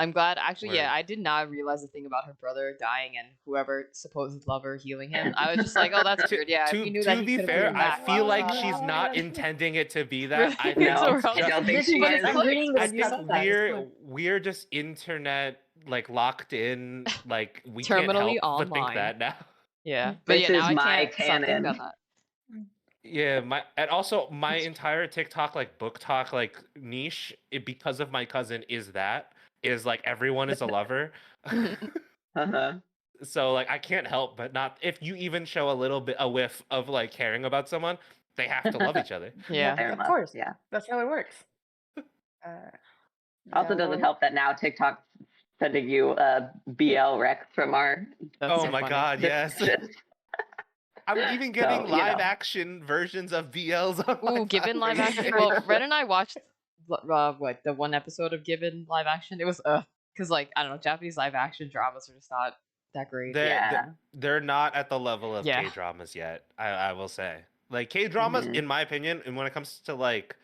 I'm glad. Actually, Word. I did not realize the thing about her brother dying and whoever supposed lover healing him. I was just like, oh, that's weird. Yeah, if you knew that to he be could have fair, been I back. feel like Wow. she's not intending it to be that. I think No, it's I just, don't think she But is. it's I'm like- reading I this think stuff. we're just internet like locked in, like we Terminally can't help but think online. that now. Yeah, but This yeah, now is I my can't stop thinking canon. about that. Yeah, and also my entire TikTok like book talk like niche, because of my cousin, is like everyone is a lover. Uh-huh. So like I can't help but not, if you even show a whiff of like caring about someone, they have to love each other. Yeah. Fair Of enough, course. yeah. That's how it works. Also doesn't help that now TikTok sending you a BL rec from our That's Oh so my funny. god, yes. description. I'm even getting So, you live know. action versions of BLs on my Ooh, Given live phone. action. Well, Ren and I watched what the one episode of Given live action. It was because like I don't know, Japanese live action dramas are just not that great. They're not at the level of Yeah. K-dramas yet, I will say. Like K-dramas, Mhm. in my opinion, and when it comes to like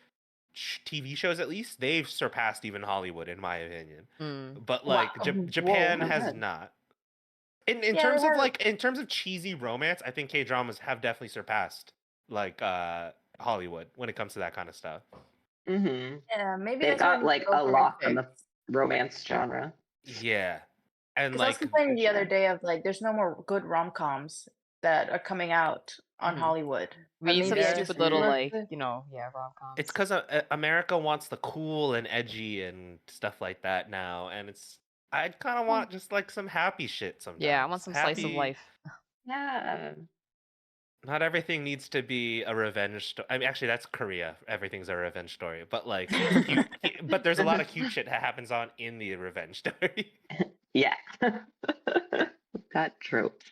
TV shows at least, they've surpassed even Hollywood in my opinion. But like Wow. Japan Whoa, has good. not. In Yeah, terms they of were- like in terms of cheesy romance, I think K-dramas have definitely surpassed like Hollywood when it comes to that kind of stuff. Mm-hmm. Yeah, maybe They've that's why got we like go a for lock it. on the romance genre. Yeah. And Because I was like complaining the other sure. day of like, there's no more good rom-coms that are coming out on Mhm. Hollywood. We Or need some maybe I stupid just little looked like at- rom-coms. it's because America wants the cool and edgy and stuff like that now, and I kind of want just like some happy shit sometimes. Yeah, I want some slice of Happy- life. Yeah. Not everything needs to be a revenge story. I mean, actually, that's Korea. Everything's a revenge story, but like, but there's a lot of cute shit that happens in the revenge story. Yeah. Got tropes.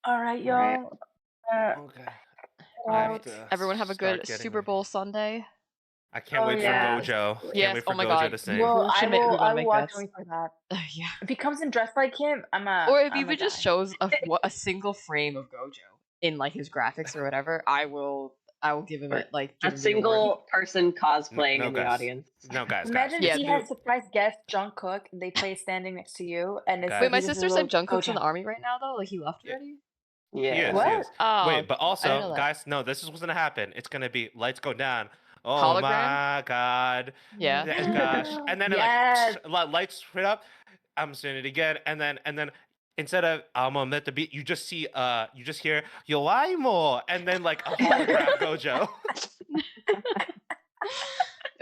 All right, All right. y'all. Okay. I have to Everyone have a start good getting Super Bowl Sunday. I can't wait yeah. for Gojo. Yes, Can't wait for oh my Gojo God. to sing. Well, We should make- we I wanna will make watch bets. only for that. Yeah. If he comes in dressed like him, Or if I'm even a just guy. shows a single frame of Gojo in like his graphics or whatever, I will give him Or it like A give him the award. single person cosplaying No, in the guys. audience. No, guys. Imagine Yeah, if he dude. had surprise guest Jungkook and they play standing next to you, and it's Guys. Wait, my he's just a sister said little Jungkook's in the Gojo. army right now though. Like he left Yeah. already. Yeah. He is. What? Oh, Wait, but I didn't know also, that. guys, no, this is what's gonna happen. It's gonna be lights go down. Oh Hologram? my god. Yeah. Gosh. And then Yes. like lights straight up. I'm saying it again, and then instead of I'm on the beat, you just see you just hear Yoaimo, and then like a hologram Gojo.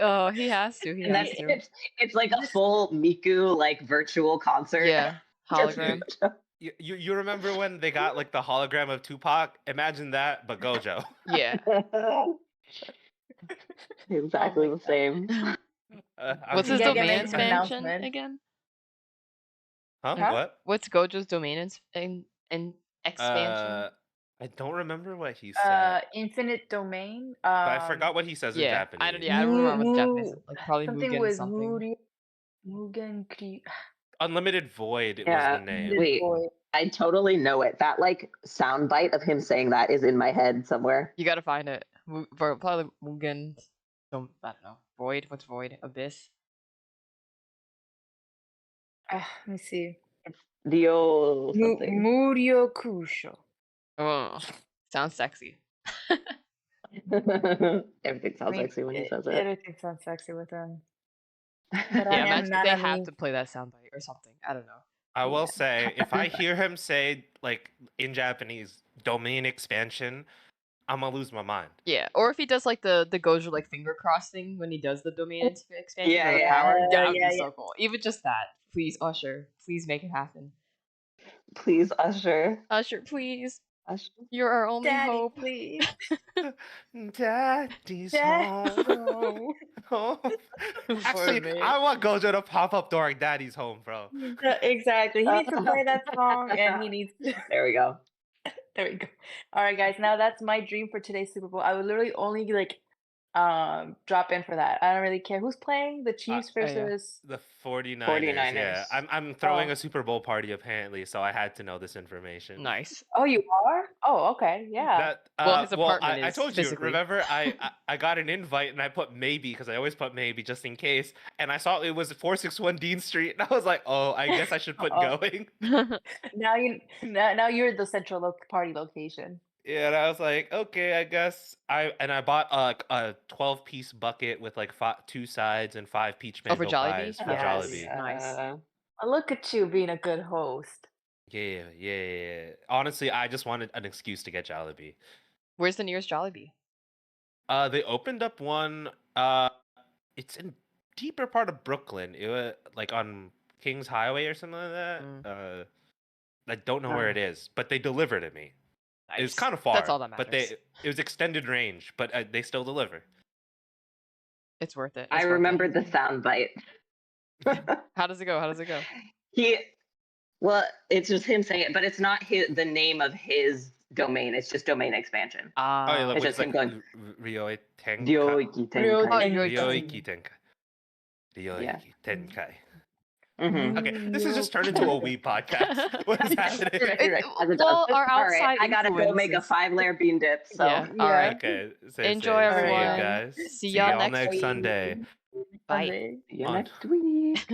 Oh, he has to. He And has then to. it's like a full Miku like virtual concert. Yeah, Just hologram. Gojo. You remember when they got like the hologram of Tupac? Imagine that, but Gojo. Yeah. Exactly the same. What's I'm his Yeah, domain make some expansion announcement. again? Huh? Huh? What? What's Gojo's domain in expansion? I don't remember what he said. Infinite domain. But I forgot what he says in Yeah, Japanese. I don't remember what the Japanese like probably something Mugen with something. Mugen Kri. Unlimited Void Yeah, was the name. wait. I totally know it. That like sound bite of him saying that is in my head somewhere. You gotta find it. Probably Mugen I don't know. Void. What's void? Abyss. Let me see. It's the old Mu- something. Muryokusho. Oh, sounds sexy. Everything sounds sexy when he says it. Everything sounds sexy with him. Yeah, imagine if they have to play that soundbite or something. I don't know. I will say, if I hear him say, like, in Japanese, domain expansion, I'm gonna lose my mind. Yeah, or if he does like the Gojo like finger cross thing when he does the domain expansion or the Yeah. power, that would Yeah, be so cool. Even just that. Please, Usher, please make it happen. Please, Usher. Usher, please. Usher. You're our only Daddy, hope. please. Daddy's Dad- home. Actually, I want Gojo to pop up during Daddy's home, bro. Exactly. He needs to play that song, and he needs to. There we go. There we go. All right, guys. Now that's my dream for today's Super Bowl. I would literally only like drop in for that. I don't really care who's playing. The Chiefs versus the 49ers. 49ers. Yeah, I'm throwing a Super Bowl party apparently, so I had to know this information. Nice. Oh, you are? Oh, okay. Yeah. That, well, his apartment I is told physically. you. Remember, I got an invite and I put maybe because I always put maybe just in case. And I saw it was 461 Dean Street, and I was like, oh, I guess I should put going. Now you're the central party location. Yeah, and I was like, okay, I guess I bought a 12-piece bucket with like 2 sides and 5 peach mango pies for Jollibee. Nice. Look at you being a good host. Yeah. Honestly, I just wanted an excuse to get Jollibee. Where's the nearest Jollibee? They opened up one. It's in deeper part of Brooklyn. It was like on Kings Highway or something like that. I don't know where it is, but they delivered to me. Nice. It was kind of far. That's all that matters. But it was extended range, but they still deliver. It's worth it. I remembered the sound bite. How does it go? Well, it's just him saying it, but it's not the name of his domain. It's just domain expansion. It's just him going Ryoi Tenkai. Ryoiki Tenkai. Mm-hmm. Okay, this has just turned into a Wii podcast. What is happening? Well, our outside I gotta go make a 5-layer bean dip. So yeah. All right. Okay. Enjoy, everyone. Guys. See y'all next Sunday. Bye. See you next week.